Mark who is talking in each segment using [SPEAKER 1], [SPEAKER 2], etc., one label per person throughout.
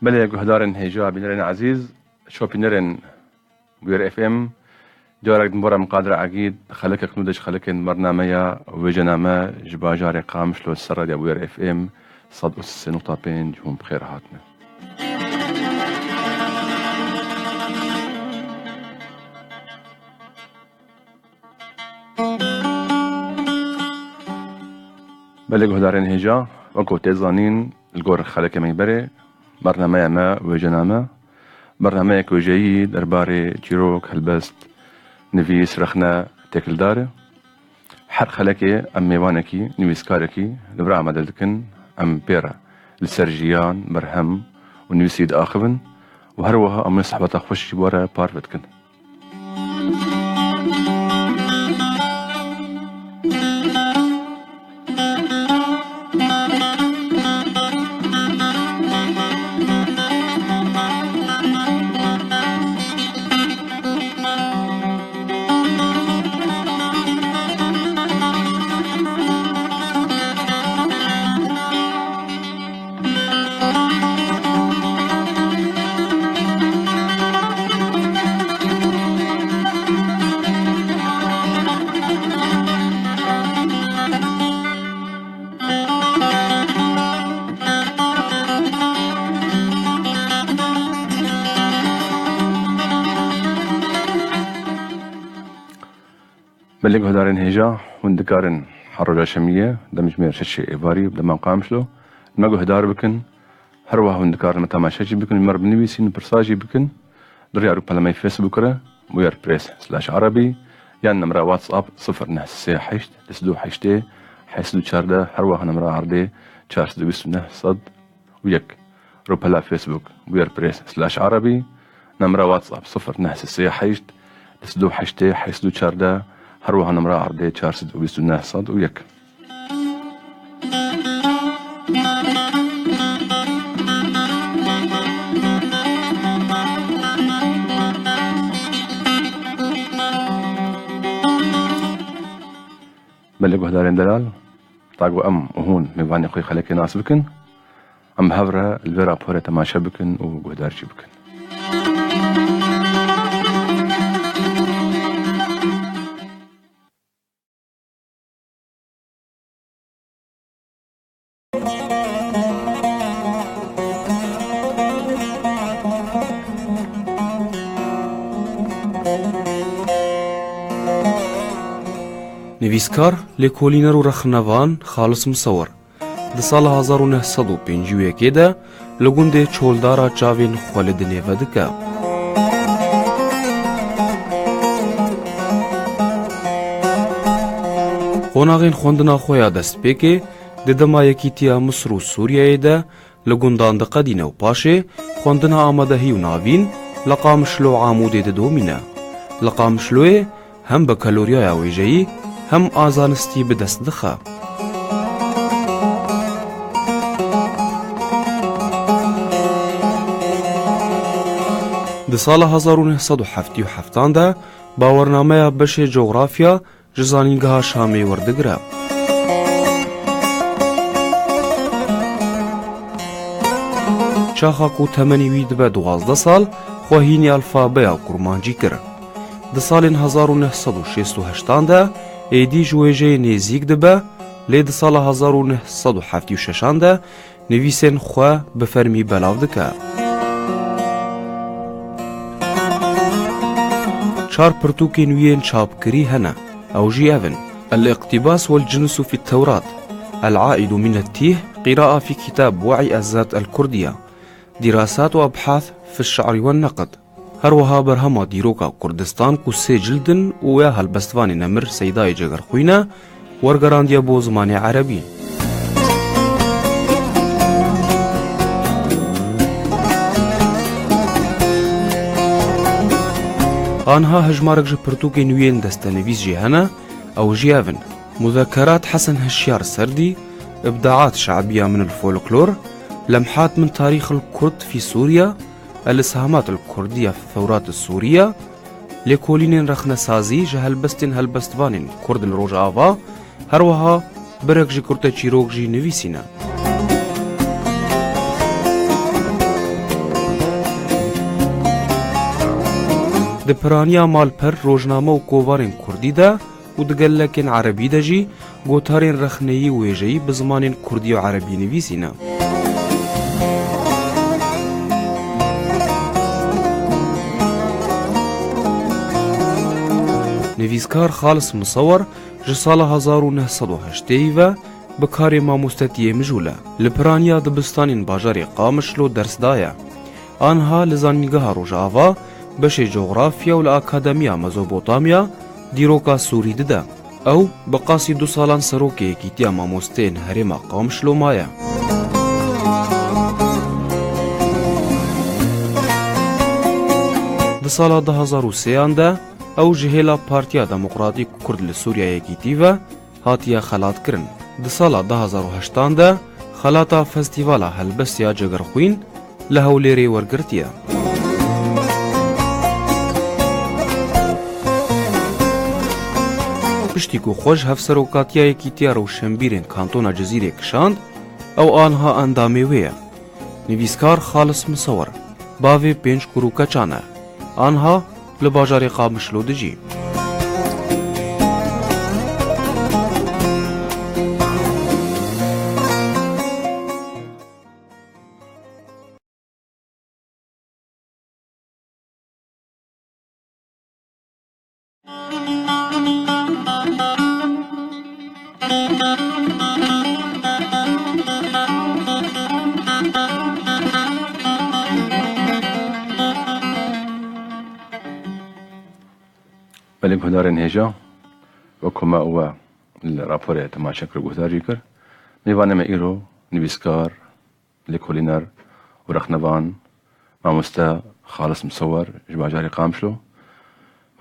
[SPEAKER 1] بله گهدارن هجا بینرن عزیز شو بینرن بویر اف ام جارك دمبرة مقادرة عقيد خلك كنودش خلك برنامج وجنامة جباجار قامش لو السرة دي بوير اف ام صد أس نقطة بين جهم بخير هاتنا بله گهدارن هجا وكو تزانين الجور خلك ميبري برنامج ما وجنامة برنامج جيد درباري جيروك هلبست نویس رخنا تکل داره هر خلکی ام میوانکی نویس کارکی لبرا عمل دکن ام بیرا لسرجیان برهم و نویسید آخبن و هر وها ام صحبت خوش جواره پارفت کن بلغ هدارن هجا وندكارن حرجة شمية دمج مير ششي إيفاري بدما قامشلو المجو هدار بكن هروها وندكارن متاماشاجي بكن المر بنويسين برساجي بكن دريارو بلامي فيسبوك وير بريس سلاش عربي يعني نمرة واتساب 0968 لسدو حيشتي حيسدو شارده هروها نمرة عردي شارسدو بسنه صد ويك روبلا فيسبوك وير بريس سلاش عربي نمرة واتساب 0968 لسدو حيشتي حيسدو شارده هروها نمرة عردي شارسد وبيستناه صد ويك بلغوا هدارين دلال طاقوا أم وهون ميواني قوي خليكي ناس بكن أم هفرة الفيرا بوري تماشا بكن وقهدارجي بكن
[SPEAKER 2] نویسکار لکولینر و رخنوان خالص مصور ده سال 1951 ده لگونده چولدارا چاوین خالد نیودکه قوناغین خوندنا خویا دست پیکه ده دما یکیتیا مصر و سوریه ده لگوندان ده قدینه و پاشه خوندنا آمدهی و ناوین لقامشلو عاموده ده دومینه لقامشلوه هم به کالوریای ویجهی هم آزانستی به دست دخه ده سال 1977 ده باورنامه بشه جغرافیا جزانینگاه شامی وردگره چاخاکو تمنی وید به 12 سال خواهینی الفابیا کرمانجی کرد ده سال 1968 ده ایدی جویجه نزیک دبه لی ده سال 1976 ده نویسین خواه بفرمی بلاو دکه چار پرتوکین وین چاپ کری هنه او جي أفن الاقتباس والجنس في التوراة العائد من التيه قراءة في كتاب وعي الذات الكردية دراسات وأبحاث في الشعر والنقد هروها برهما ديروكا كردستان كو سي جلدن ويا هالبستواني نمر سيداي جگر خوينا ورگران ديا بو زماني عربي آنها هجمارك جبرتوكي نوين دستنويز جيهانا أو جيافن مذكرات حسن هشيار سردي إبداعات شعبية من الفولكلور لمحات من تاريخ الكرد في سوريا الإسهامات الكردية في الثورات السورية لكولين رخنا سازي جهلبستن هلبستوانين كرد الروج آفا هروها برك جي كرتا چيروك جي نويسينا دپرانیا مال پر روزنامه و کووارین کردی ده و دگلکن عربی ده جی گوتارین رخنهی و ویجهی بزمانین کردی و عربی نویسینه. نویسکار خالص مصور ji sala 1980 ve bi karê mamostetiyê mijûle. Li piraniya dibistanên bajarê Qamişlo ders daye. Anha li zanîngeha Rojava, beşê coğrafya û li Akademiya Mezopotamiya dîroka Sûrî dide. Ew bi qasî 2 salan serokê yekîtiya mamosteyên herêma Qamişlo maye. Di sala 2003 de ew ji hêla Partiya Demokratîk Kurd li Sûriyayê yekîtî ve hatiye xelatkirin. Di sala 2008 de xelata Festîvala Helbestiya Cegerxwîn li Hewlêrê wergirtiye. Piştî ku xwe ji hevserokatiya yekîtiya Rewşenbîrên Kantona Cizîrê kişand, ew anha endamê wê ye. Nivîskar Xalis Misewir bavê 5 kurûkeçan e. Anha li bajarê Qamişlo dijî.
[SPEAKER 1] بلک هدارن هجا وکما او الراپور تماشا کر گزارش کر میوانه ما ایرو نویسکار لکولینر و رخنوان ماموستا خالص مصور جواجاري قامشلو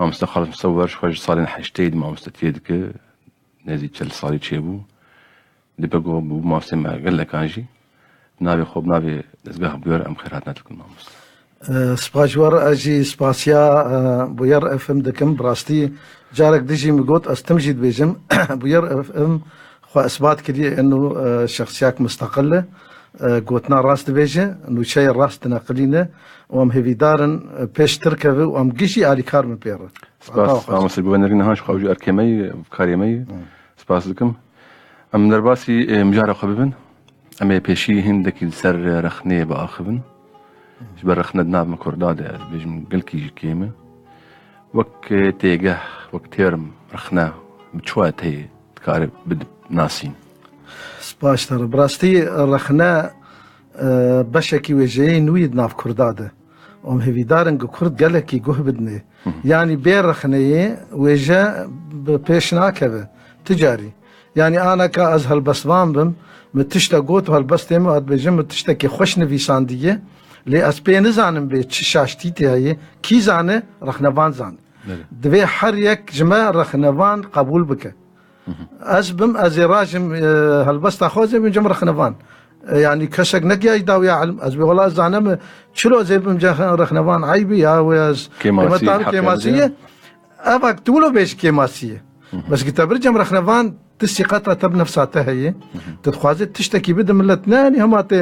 [SPEAKER 1] ماموستا خالص مصور شوي صالين حشتيد ماموستا تيدك نزيد شل صالي تشيبو دبقو بو ماموستا ما قال لك انجي نابي خوب نابي دزقاه بيور ام خيراتنا تكون ماموستا
[SPEAKER 3] سپاسوار اجی سپاسیا بویر اف ام دکم براستی جارك دجي مقوت استمجد بيجم بوير اف ام خو اثبات كلي انه شخصيات مستقله قوتنا راس بيجه انه شيء راس تناقلينه وام هيفي دارن بيش تركب وام قشي الي كار من بيره
[SPEAKER 1] سپاس ماموستا بوينرين هاش خوجي اركيمي كاريمي سپاس لكم ام درباسي مجاره خببن ام بيشي هندك سر رخنيه باخبن جبر رخنا دناب مكرداد بيجم قلكي كيمه وك تيجه وك تيرم رخنا بشوات هي تكارب بد ناسين
[SPEAKER 3] سپاس تر براستي رخنا بشكي وجهي نويد ناف كرداده ام هيفي دارن كرد قالكي جوه بدني يعني بير رخنيه وجه بيشنا كذا تجاري يعني انا كازهل بسوان بم متشتا قوت هالبستم هاد بيجم متشتكي خوش نفيسانديه لي اسبي نزانم بي شاشتي تاعي كي زانه رخنوان زان دوي حر يك جماعه رخنوان قبول بك ازبم ازراجم هالبستا خوزه من جم رخنوان يعني كشك نقيا يداوي علم ازبي والله زانم شلو زي بم رخنوان عيبي يا ويز كيماسيه ابك تولو بيش كيماسيه بس كتبرجم رخنوان تسي قطره تب نفساتها هي تتخوازي تشتكي بد ملت ناني همات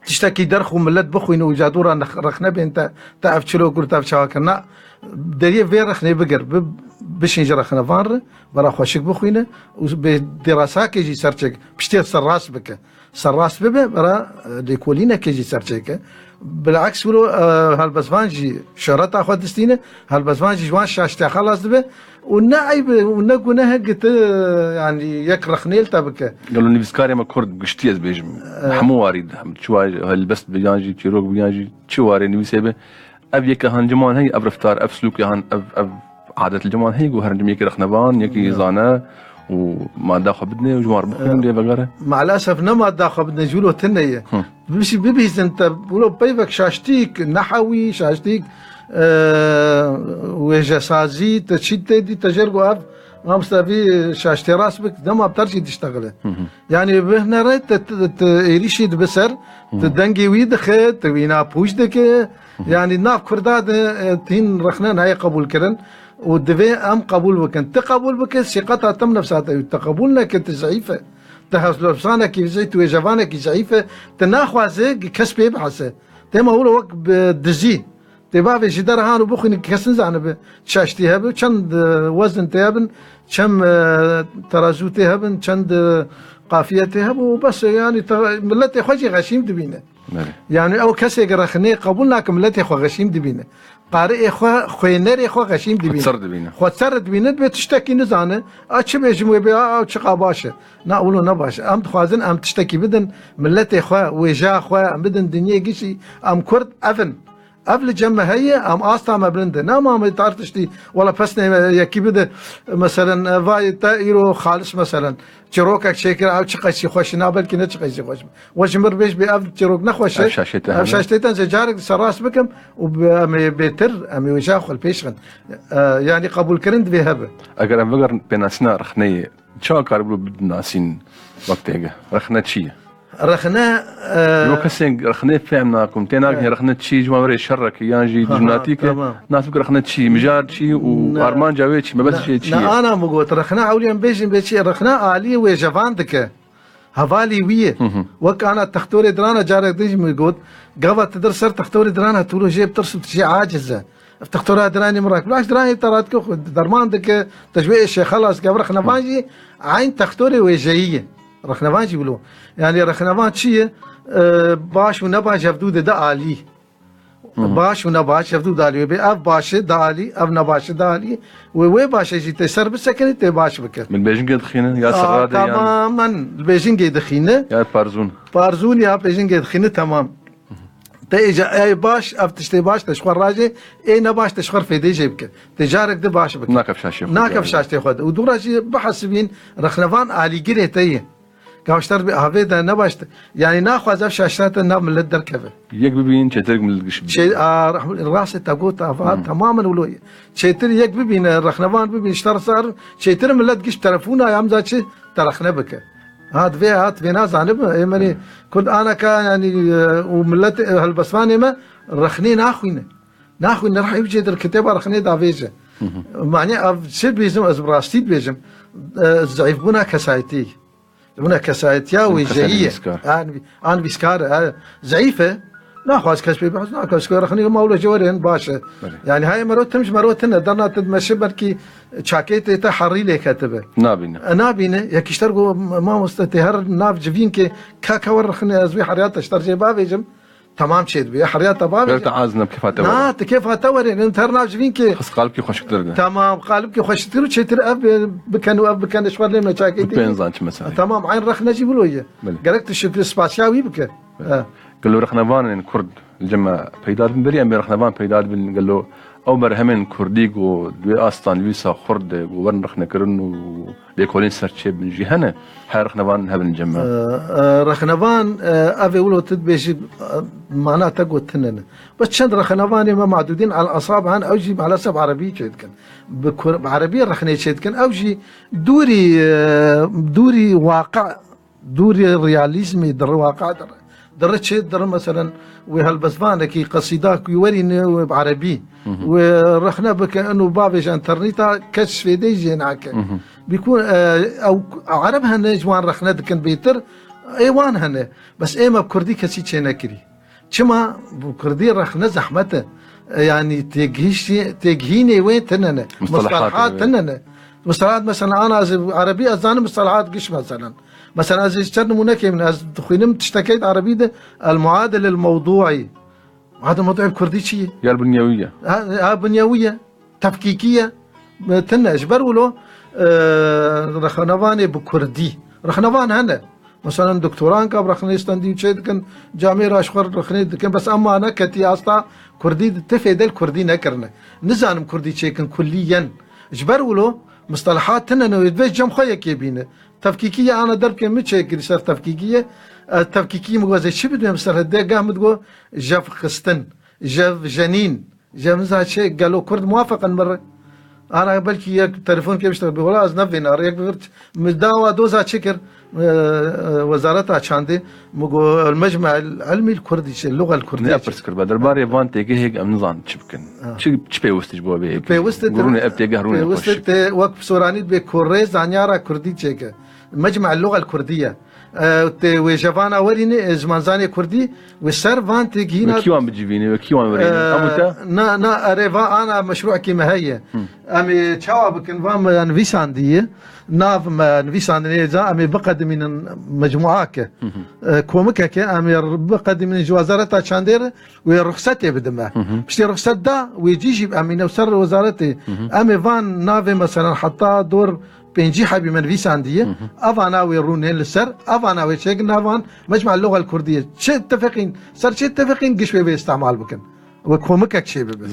[SPEAKER 3] تشتكي درخ وملت بخوين وجادورا رخنا بين تعرف شلو قلت تعرف شواكرنا دريه في رخنا بقر بش يجي رخنا فار برا خوشك بخوينه وبدراسة كيجي سرتك بشتي سراس بك سراس ببه برا ليكولينا كيجي سرتك بالعكس ولو هالبسفانجي شرط اخذ دستينه هالبسفانجي جوان شاشتي خلاص به ونعيب ونقونه قلت يعني يكرخ نيلتا بك
[SPEAKER 1] قالوا لي بسكاري ما كرد قشتيز بيجم حمواري شو هالبس بيجانجي تشيروك بيجانجي شواري نبيسيبه اب يك هان جمان هي اب رفتار اب سلوك هان اب عادة الجمان هي وهرنجم يكي رخنبان يكي زانا وما داخل بدنا وجمار بخون لي بقرة
[SPEAKER 3] مع الاسف نما داخل بدنا جولو تنية بمشي ببيز انت بقولوا بيفك شاشتيك نحوي شاشتيك وجسازي تشيت دي تجربه اب ما مستفي شاشتي راسبك ده ما بترجي تشتغله يعني بهنا ريت يريشيد بسر تدنجي ويدخ توينا بوجدك يعني ناف كرداد تين رخنان هاي قبول كرن ودفي ام قبول بكن تقبول بك ثقتها تم نفسها تقبولنا كنت ضعيفه تهزلوسانا كي زيت وجفانا كي ضعيفه تناخوازه كسب يبحث تما هو وقت دزي تبابي جدار هانو بخني كسن زعنب تشاشتي هبن چند وزن تهبن كم ترازو تهبن چند قافية تهب وبس يعني ملتي خوشي غشيم دبينه يعني او كسي رخني قبولنا كملتي خو غشيم دبينه قارئ خو خوينري خو غشيم دبينه خو تسرد دبينه بتشتكي نزانه اچ بيجمو بيا او چقا باشه نقولو نباش ام خوازن ام تشتكي بدن ملتي خو وجا خو بدن دنيا قشي ام كرد اذن قبل جمع هي ام استا ما بلنده ما تعرفشتي ولا بسنه يكي بده مثلا فاي تايرو خالص مثلا چروكك شكر او چقشي خوش نابلكي نچقشي خوش وجمر بيش بأفضل چروك نخوش شاشتيتن جارك سراس بكم وبيتر امي وجاخ البيشغن يعني قبول كرند بهبه
[SPEAKER 1] اگر ام وگر بناسنا رخني چا قربلو بدناسين وقتها رخنا چيه
[SPEAKER 3] رخنا
[SPEAKER 1] لو كسين رخنا فهمناكم تيناك رخنا شي جماوري شرك يانجي جناتيك ناس رخنا شي مجار شي وارمان جاوي شي ما بس شي
[SPEAKER 3] لا انا مقول رخنا اوليا بيجن بيجي رخنا عاليه وجفاندك هفالي ويه وك انا تختوري درانا جارك ديج مقول قبل تدرس تختوري درانا تقولوا جيب ترسم شي عاجزه افتختورها دراني مراك بلاش دراني تراتك درماندك تجويع الشيء خلاص قبل رخنا فانجي عين تختوري وجهيه رخنوان جيبلو يعني رخنوان شيء باش ونباش يفدود دا عالي باش ونباش يفدود عالي بي اف باش دا عالي اف نباش دا عالي وي باش يجي تسر بسكن تي باش بك
[SPEAKER 1] من بيجنج دخينه يا سراده يعني
[SPEAKER 3] تماما البيجنج دخينه
[SPEAKER 1] يا بارزون
[SPEAKER 3] يا بيجنج دخينه تمام تيجا اي باش اف تشتي باش تشخر راجي اي نباش تشخر في دي جيبك تجارك دي باش بك ناكف شاشه خد ودوراجي بحسبين رخنوان عالي قريتي كاشتر بهذا نباشت يعني ناخذ افش اشتات النام من الدركبه
[SPEAKER 1] يك ببين شترك من القش
[SPEAKER 3] شيء راس تاقوت تماما ولو شيتر يك ببين رخنوان ببين اشتر صار شيتر من القش تلفونه يا مزاتش ترخنا بك هات في ناس عنب يعني كنت انا كان يعني وملت هالبسفاني ما رخني ناخوينا راح يجي الكتابه رخني دافيجه معني شد بيزم ازبراستيد بيجم ضعيف بنا كسايتي هنا كسايتيا وجهيه انا بسكار ضعيفه ناخذ كسبي بحس ناخذ سكور خلينا ما ولا جوارين باشا يعني هاي مرات تمش مرات درنا تمشي بركي شاكيت تحري لي كاتبه نابينه يكشترغو ما مستتهر ناف جفين كاكا ورخني ازوي حريات اشتر جيبابيجم تمام شيد بي حريات بابي
[SPEAKER 1] قلت عازنا كيف توري
[SPEAKER 3] كيف توري انت هرنا جفين
[SPEAKER 1] خص قلبك خوش ترجع
[SPEAKER 3] تمام قلبك خوش ترجع شتر اب بكن شوار لي مشاكيتي
[SPEAKER 1] بينزانش مثلا
[SPEAKER 3] تمام عين رخنا جيبوا له قالك الشكل سباسياوي بك
[SPEAKER 1] قال له رخنوان كرد الجمع بيداد بن بريان رخنوان بيداد بن قال له او برهمن كرديق ودوي استان ويسا خرد ورن رخنا كرن وليكولين سرتشي بن جهنه حي رخنوان هبن الجمع
[SPEAKER 3] رخنوان افي ولو تدبيش معناها تقوى تنن بس شند رخنوان ما معدودين على الاصابع عن اوجي على سبع عربي كان بعربيه رخني كان اوجي دوري واقع دوري رياليزمي در واقع درت شيء در مثلا وهالبسفان كي قصيداك يوري بعربي ورخنا بك انه بابج انترنيتا كشف في ديجي هناك بيكون او عربها نجوان رخنا كان بيتر ايوان هنا بس ايما بكردي كسي تشينا كري كما بكردي رخنا زحمته يعني تجهيني وين تننا مصطلحات تننا مصطلحات مثلا انا عربي اذان مصطلحات قش مثلا از چند نمونه که من از خوینم تشتكيت عربي ده المعادل الموضوعي هذا الموضوع بكردي شيء
[SPEAKER 1] يا البنيويه
[SPEAKER 3] بنيويه تفكيكيه تنا اجبر ولو رخنواني بكردي رخنوان هنا مثلا دكتوران كاب رخنيستان دي تشيد كان جامعه راشخر رخني كان بس اما انا كتي استا كردي تفيد الكردي نكرنا نزانم كردي شيكن كليا اجبر ولو مصطلحات تنا يدبج جم خيك يبينا تفكيكيه انا درب كم متشكل صار تفكيكيه التفكيكيه مغازي شو بدهم صار هدا قام تقول جاف خستن جاف جنين جاف مزا شيء قالوا كرد موافقا مره انا بلكي ياك تليفون كيف يشتغل ولا از نفي نار ياك بفرت مداوا دوزا شكر وزارتها شاندي مقو المجمع العلمي الكردي اللغه الكرديه
[SPEAKER 1] ابرسكر بدر باري فان تيجي هيك ام نظام تشبكن تشبي وستج بو بي
[SPEAKER 3] قروني ابتي قهروني وست وقف سورانيت بكوريز عنيارا كردي تشيك مجمع اللغه الكرديه وجوانا وريني زمان زاني كردي والسر فان تجينا
[SPEAKER 1] كيوان بتجيبيني وكيوان وريني أموتا
[SPEAKER 3] نا أريفا أنا مشروع كيما هي أمي تشاوب كن فام نفيسان دي ناف نفيسان نيزا أمي بقدم من مجموعاك كومكك أمي بقدم من جوازارة شاندير ورخصتي بدمه بشتي رخصت دا ويجيجي أمي نوصل وزارتي أمي فان نافي مثلا حتى دور بينجي حبي من فيسان دي أفانا ويرونين للسر أفانا ويشيك نافان مجمع اللغة الكردية شيء اتفقين صار شيء اتفقين قشوي باستعمال بكن وكومكك شيء ببس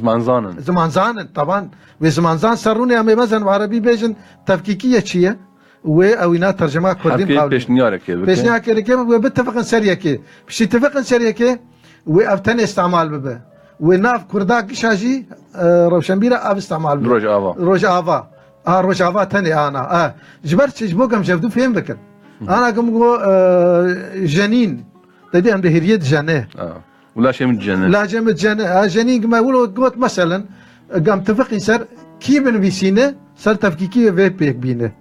[SPEAKER 3] زمان زانن طبعا وزمان زان سروني أمي مثلا عربي بيجن تفكيكية شيء وأوينا ترجمة كردين
[SPEAKER 1] قاولين بيشنيارك
[SPEAKER 3] كي وباتفقن سريع كي بش اتفقن سريع كي وأفتن استعمال ببه وناف كرداك شاجي روشنبيرة أب استعمال ببه روج آفا روج آفا تاني أنا جبرت جبوكم جبدو فين بكن أنا قم جنين تدي أم بهرية جنة
[SPEAKER 1] ولا شيء من الجنة
[SPEAKER 3] لا شيء من الجنة جنين كما يقولوا قوت مثلا قام تفقين سر كي بن بيسينه سر تفكيكي في بيك بينه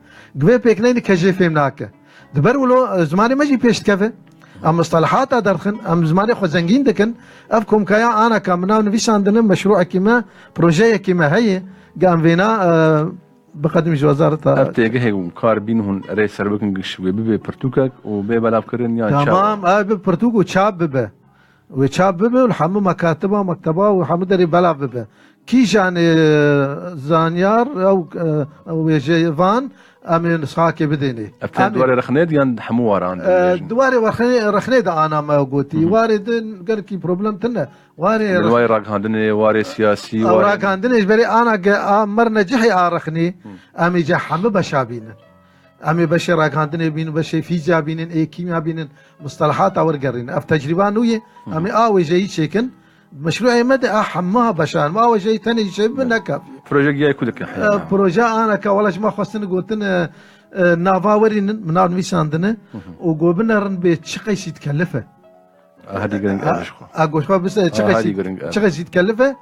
[SPEAKER 3] قوي بيك نين كجي فهمناك دبر ولو زماني ما جي بيش كفه ام مصطلحات درخن ام زماني خو زنجين دكن افكم كيا انا كمنا نفيس عندنا مشروع كيما بروجي كيما هي قام فينا بقدم وزارة
[SPEAKER 1] أبتيجي هي وكاربين هون رئيس سربكن شوي ببي برتوكك وبي بلاب كرن يعني
[SPEAKER 3] تمام برتوك وشاب ببه وشاب ببه والحمو مكاتبه مكتبه وحمو دري بلاب ببه كي جاني زانيار او جيفان امين ساكي بديني
[SPEAKER 1] أبتين دواري رخنيد يعني حموار عند
[SPEAKER 3] دواري رخنيد انا ما قلتي وارد قال كي بروبلم تنا واري
[SPEAKER 1] راك عندنا واري سياسي
[SPEAKER 3] راك عندنا اجبري انا مر نجحي ارخني امي جا حمو بشابين امي بشي راك عندنا بين بشي فيزياء بين اي كيمياء بين مصطلحات اور قرين اف تجربه نويه امي جاي شيكن مشروعي مدى حماها بشان ما هو شيء ثاني شيء منها كافي
[SPEAKER 1] بروجي جاي كلك
[SPEAKER 3] بروجي انا كولاش ما خصني قلت نافاوري من نفيس عندنا وقوبنا رن بيت شقي يتكلفه
[SPEAKER 1] هذه قرن
[SPEAKER 3] اقول خو بس شقي يتكلفه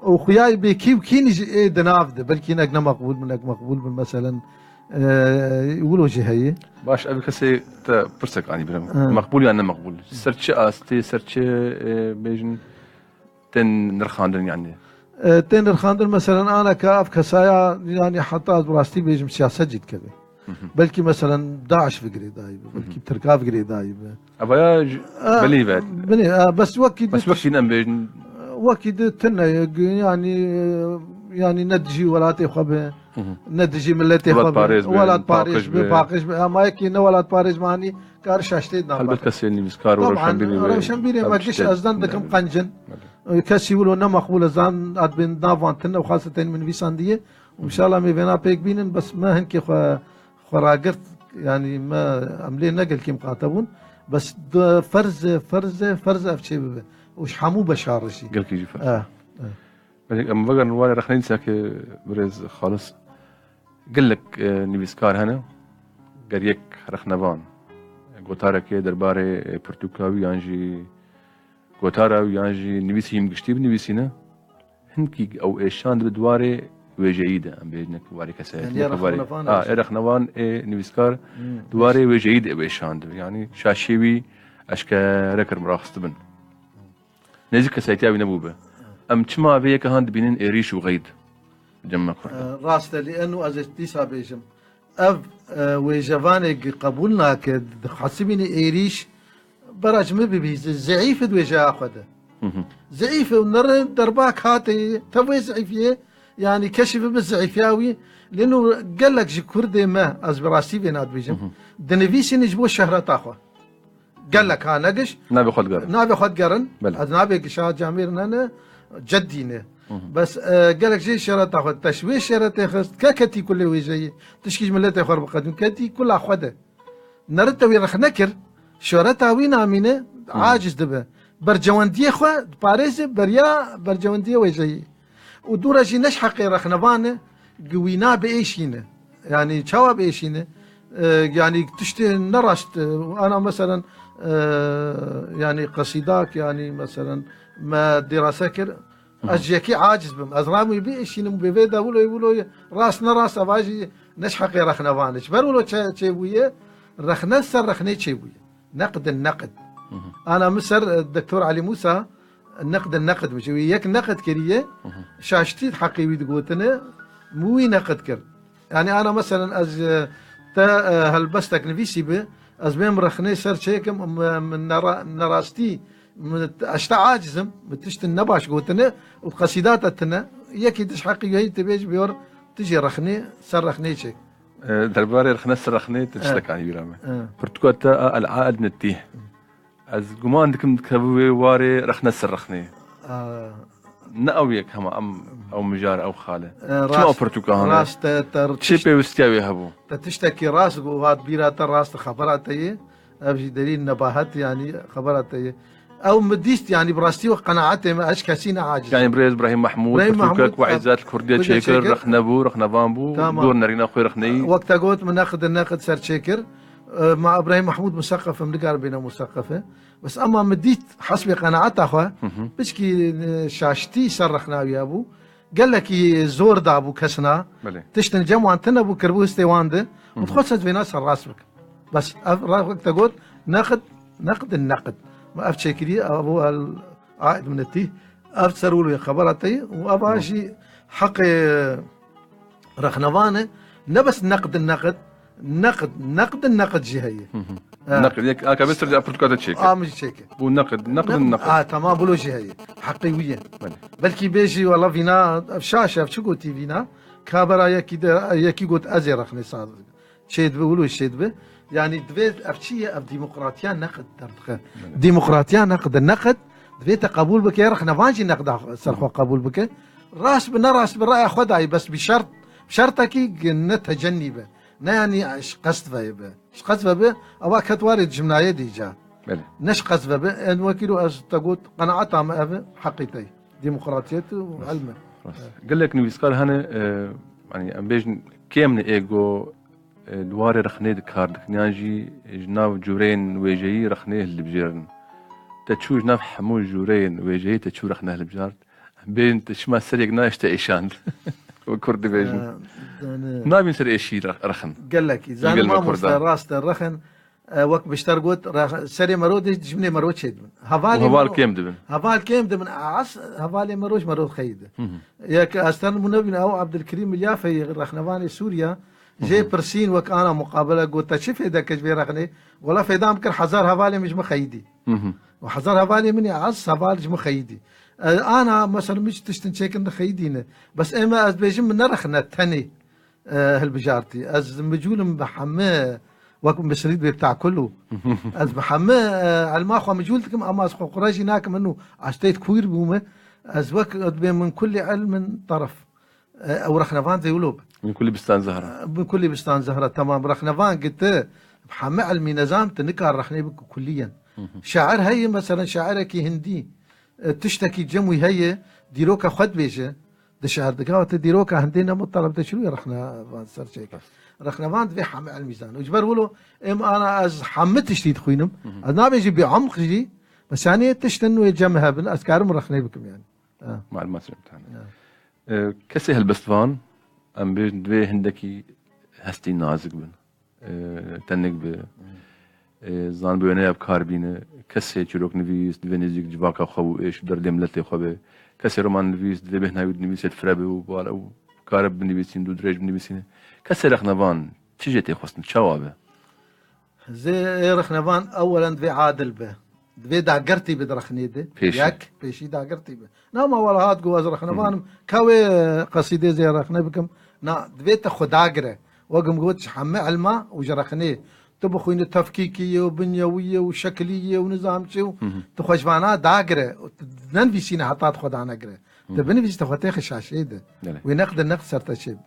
[SPEAKER 3] وخياي بكي وكيني دنافده بلكي نقنا مقبول من مثلا يقولوا شيء هي
[SPEAKER 1] باش ابي كسي برسك اني مقبول يعني مقبول سرتش استي سرتش بيجن تن نرخاندن يعني
[SPEAKER 3] تن نرخاندن مثلا انا كاف كسايا يعني حتى براستي بيجم سياسه جد كذا بلكي مثلا داعش فكري دايب بلكي تركا فكري دايب
[SPEAKER 1] ابا بلي بعد
[SPEAKER 3] بس وقت
[SPEAKER 1] نم بيجن
[SPEAKER 3] وقت تن يعني ندجي ولاتي خبه ندجي ملتي خبه ولات باريس باقش ما يكين ولات باريس ماني كار شاشتي نعم
[SPEAKER 1] البت كسيني مسكار
[SPEAKER 3] روشنبيري ما قش ازدان دكم قنجن كسي يقولوا انه مقبول زان ادبن نافانتنا وخاصه من فيسانديه وان شاء الله ميفينا بيك بينن بس ما هنكي خراقرت يعني ما عملي نقل كي مقاتبون بس فرز افشي وش حمو بشارشي
[SPEAKER 1] قال كي يجي فرز اما بقى نوالي رخنين ساكي بريز خالص قال لك نيفيسكار هنا قريك رخنبان قوتارا كي درباري برتوكاوي يانجي قوتارا ويانجي نيفيسي مقشتي بنيفيسينا هنكي او ايشان بدواري وجيدة ام بيجنك واري كسائل رخنبان نيفيسكار دواري وجيدة بايشان يعني شاشيوي اشكا ركر مراخص بن نزيك كسايتياوي نبوبه ام تشما بيك هاند بينين ايريش وغيد جمع كرد
[SPEAKER 3] راسته لانه ازتيسا بيجم اف وجفاني قبولنا كد حسبيني ايريش براج مبي زعيف وجا اخذه زعيف ونر درباك هاتي تبوي زعيفيه يعني كشف بالزعيفياوي لانه قال لك كردي ما از براسي بينات بيجم دنفيسي نجبو الشهره تاخذ قال لك ها نقش
[SPEAKER 1] نابي خد قرن
[SPEAKER 3] نابي قشات جاميرنا جدينا بس قال لك جي شرط تاخذ تشويه شرط ياخذ كتي كل ويجي تشكيج ملت اخر بقدم كتي كل اخذه نرت وي رخ نكر شرطها وين امينه عاجز دبه برجوانديه خو باريس بريا برجوانديه ويجي ودورا جي نشحق رخنبانه قوينا بايشينه يعني تشوا بايشينه يعني تشتي نرشت انا مثلا يعني قصيداك يعني مثلا ما دراسه كر اجيكي عاجز بم ازرامي بيش ينم بيفيدا يقولوا راسنا راس اباجي نشحق رخنبانش برولو تشيبويه رخنا سر رخني شيء نقد النقد انا مسر الدكتور علي موسى النقد مش وياك نقد كريه شاشتي حقي ويدقوتنا مو نقد كر يعني انا مثلا از تا هلبستك نفيسي به از بهم رخني سر شيكم من نراستي اشتا عاجزم بتشت النباش قوتنا وقصيداتنا ياك يدش حقي هي تبيج بيور تجي رخني سر رخني شيك
[SPEAKER 1] درباري رخنا سر رخني تشتك عن يرامه برتقوتا العائد من التيه از قمان دكم كبوي واري رخنا سر رخني نقويك هما ام او مجار او خاله شنو برتقال هنا
[SPEAKER 3] راس
[SPEAKER 1] شيبي وستياوي هبو
[SPEAKER 3] تشتكي راس وهاد بيرات الراس خبراتي ابجي دليل نباهات يعني خبراتي او مديست يعني براستي وقناعتي ما اش كاسين عاجز
[SPEAKER 1] يعني بريز ابراهيم محمود برتقال وعزات الكرديه شيكر رخنبو رخنبامبو دور نرينا خوي رخني
[SPEAKER 3] وقت قلت من ناخذ الناقد سر شيكر مع ابراهيم محمود مثقف ملقار بينا مثقفه بس اما مديت حسب قناعته اخوه بشكي شاشتي صرخنا يا ابو قال لك زور دا ابو كسنا تشتن جمع انتنا ابو كربوستي وانده وتخصص في ناس راسك بس وقت قلت ناخذ النقد ما افشي كذي ابو العائد من التيه افسروا له خبراتي وابا شيء حق رخنفانه نبس النقد النقد جهيه
[SPEAKER 1] نقد ياك بس ترجع برتقال تشيك
[SPEAKER 3] مش تشيك
[SPEAKER 1] النقد
[SPEAKER 3] تمام بلو جهيه حقيقيه بلكي بيجي والله فينا شاشه في شو فينا كابرا ياكي قلت ازير رخني صار شيد بيقولوا الشيد به يعني دبيت افشيه ديمقراطيا نقد ديمقراطيا النقد دبيت قبول بك يا رخنا فانجي نقد سرخو قبول بك راس بالراي خدعي بس بشرطك نتجنبه يعني ايش قصد به او كتوارد جمنايه ديجا نش قصد به ان وكيلو از تقول قناعتها ما حقيقتي ديمقراطيته وعلمه
[SPEAKER 1] قال لك نويسكال هنا يعني ام بيجن كيم ايجو دواري رخني دكار ناجي جناو جورين ويجي رخنيه اللي بجيرن تتشو جناف حمو جورين ويجي تتشو رخناه اللي بجارت بين تشما سريق ناش تعيشان وكرد بيجن ما بينسر ايش رخن
[SPEAKER 3] قال لك اذا ما مصدر راس الرخن وقت بشتر قلت سري مرود جبني مرود شيد
[SPEAKER 1] هفال
[SPEAKER 3] كيم دبن عص هفالي مروش مرود خيد ياك استن منبي او عبد الكريم اليافي رخنفاني سوريا جاي برسين وك انا مقابله قلت شوف هذا كجبي رخني ولا في دام كر حزار هفالي مش مخيدي وحزار هفالي مني عص هفالي مش مخيدي انا مثلا مش تشتنشيك خيدينا بس اما از بيجم من رخنا الثاني هالبجارتي از مجول بحماه وك مسريد بتاع كله از بحماه على ما خو مجولتكم اما خو قراجي ناك منه عشتيت كوير بومه از وك من كل علم طرف او رخنفان زي ولوب
[SPEAKER 1] من كل بستان زهره
[SPEAKER 3] تمام رخنفان قلت بحماه علمي نظام تنكر رخني بك كليا شاعر هي مثلا شاعرك هندي تشتكي جموي هي ديروكا خد بيجه دشهر دقاوة ديروكا هندينا مطلب تشلوي رخنا فان سر شيك رخنا فان في حمل على الميزان وجبر ولو انا از حمت تشتيت خوينم انا بيجي بعمق جي بس يعني تشتنو يجمها بن اسكارم رخنا بكم يعني
[SPEAKER 1] معلومات بتاعنا كسي هالبستفان ام بيج دوي هندكي هستي نازك بن تنك ب زان بيونيا بكاربينه كسي تشروك نفيس دفنيزيك جباكا خو ايش در دملتي خو كسي رومان نفيس دي بهنا يود نفيس الفرابي وبالا وكارب بنفيسين دو دريج بنفيسين كسي رخنفان تيجي خصن تشوابه
[SPEAKER 3] زي رخنفان اولا دفي عادل به دفي داقرتي بدرخنيده ياك بيشي داقرتي به نعم ولا هاد جواز رخنفان كاوي قصيده زي رخنبكم نا دفي تاخو داقره وقم قوتش حمى علما وجرخنيه تبخوين التفكيكيه وبنيويه وشكليه ونظام شو تخش معنا داقره ننفيسينا حتى تاخد عنا قره تبنفيس تاخد شاشيده وينقد النقد صرت شيب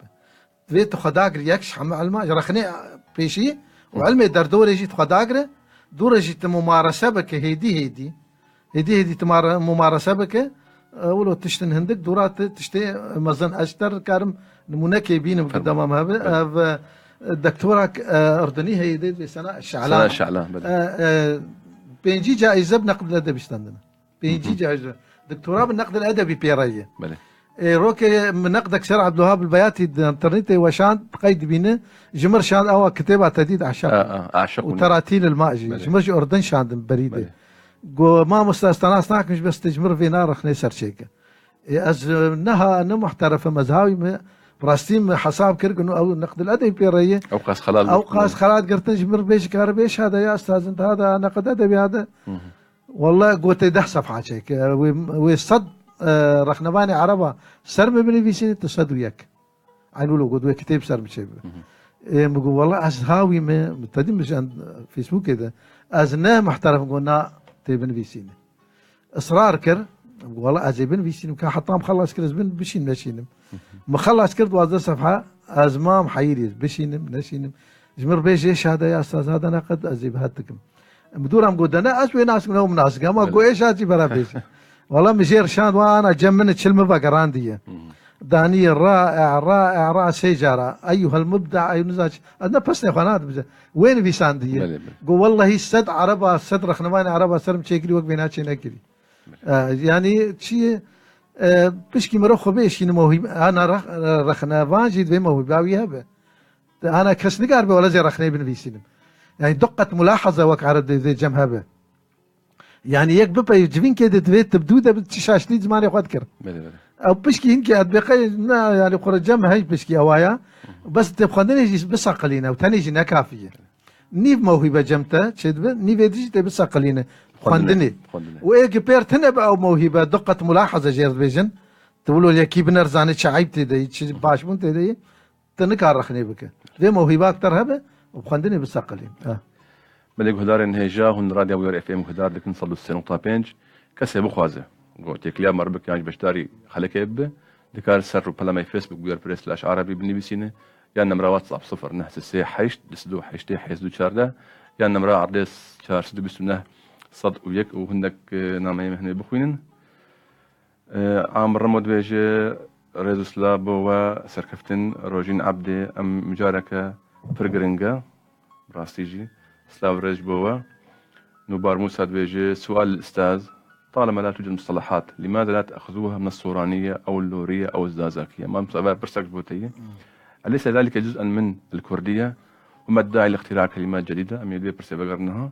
[SPEAKER 3] تبي تاخد داقره يكش حمى علما جرخنيه بيشي وعلمي دردور يجي تاخد داقره دور يجي ممارسه بك هيدي ممارسه بك ولو تشتن هندك دورات تشتي مزن اشتر كارم نمونكي بين قدام هذا الدكتورة أردنية هي دي سنة الشعلان بينجي جائزة بنقد الأدبي استندنا بينجي جائزة دكتوراه بالنقد الأدبي بيرية روكي من نقدك شرع عبد الوهاب البياتي انترنت وشان قيد بينه جمر شان او كتابه تديد عشاق
[SPEAKER 1] اعشق
[SPEAKER 3] وتراتيل الماجي جمر اردن شان بريده جو ما مستستناس مش بس تجمر في نار خني سرشيكه از نها محترفه مذهبي براستيم حساب كركنو او النقد الادبي بيريه او قاس خلال قرتن جمر بيش كاربيش هذا يا استاذ انت هذا نقد ادبي هذا والله قلت ده صفحه شيك وصد رخنباني عربه سرم بني فيسين تصد وياك عينوا له قد كتاب سرم شيء بقول والله از هاوي ما متدين مش عند فيسبوك كده از نا محترف قلنا تبن فيسين اصرار كر والله از بن فيسين كان حطام خلص كر بن بشين ماشينم ما خلص كرت واز صفحه ازمام حيري بشينم نشينم جمر بيش ايش هذا يا استاذ هذا نقد ازيب هاتكم بدورهم قد انا اسوي ناس منهم ناس ما اقول ايش هاتي برا بيش والله مجير شان وانا جمنت شلمه بقرانديه داني رائع رائع راس شجره ايها المبدع ايها المزاج انا بس يا اخوانات وين في سانديه قول والله السد عربه السد رخنباني عربه سرم شيكري وقف بينات نكري يعني شيء بشكي مروخ بيش موهبه انا رخنبان جيت بموهبه ويهبه انا كسنقار ولا زي رخني بن في سينم يعني دقه ملاحظه وك عرب زي جمهبه يعني يك ببا يجبين كده تبيت تبدوده بتشاشتي زمان يا اذكر او بشكي هنك ادبقي يعني خرج جمع هي بشكي اوايا بس تبخندني يجي بس قلينا وثاني يجي كافيه نيف موهبه جمته تشدب نيف يجي بس قلينا خندني وايك بيرتنا او موهبه دقه ملاحظه جير فيجن تقولوا لي كي بنرزاني شعيبتي دي باش مونت دي تنكار رخني بك دي موهبه اكثر هبه وبخندني بس قليل
[SPEAKER 1] ملك هدار ان هجا هون راديو وير اف ام هدار لكن صلوا السنه بينج كسب خوازه قلت لك يا مربك يعني بشتري خلكيب ذكر سر بلا فيسبوك وير بريس لاش عربي بنبيسينه يا نمره واتساب 0 نحس السي حيش دسدو حيشتي حيزدو شارده يا نمره عردس شار سدو بسنه صدق وياك وهنك نعمه مهنه بخوينن عامر رمض بيجي ريزوس لابو وسركفتن روجين عبدي ام مجاركه فرغرينجا براستيجي سلاف ريج بوا نوبار موسى بيجي سؤال الأستاذ طالما لا توجد مصطلحات لماذا لا تأخذوها من الصورانية أو اللورية أو الزازاكية ما برسك بوتية أليس ذلك جزءا من الكردية وما الداعي لاختراع كلمات جديدة أم يدوي برسي بقرنها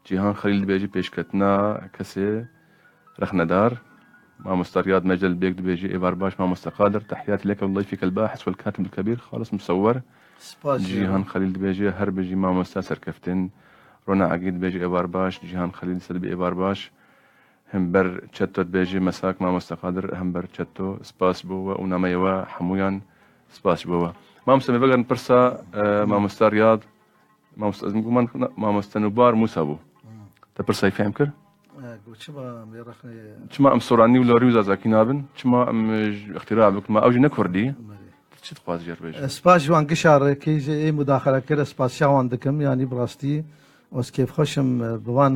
[SPEAKER 1] جيهان خليل بيجي بيشكتنا كسي رخنا دار مع مسترياض مجل بيك بيجي إبار باش مع مستقادر تحياتي لك وضيفك الباحث والكاتب الكبير خالص مصور جيهان خليل بيجي هربجي مع مستأثر كفتن رونا عقيد بيجي إبار باش جيهان خليل سلبي إبار باش همبر تشتو بيجي مساك مع مستقادر همبر تشتو سباس بوا وناميوا حمويان سباس بوا ما مستمي بقر برسا مع مسترياض مع مستنوبار موسابو تبرسا يفهم كر شما ام صوراني ولا ريوزا زاكينابن شما ام اختراع بك ما اوجي نكردي شو تخواز جربيج
[SPEAKER 3] سباس جوان قشار كي اي مداخله كده سباس شاوان دكم يعني براستي وس كيف خشم بوان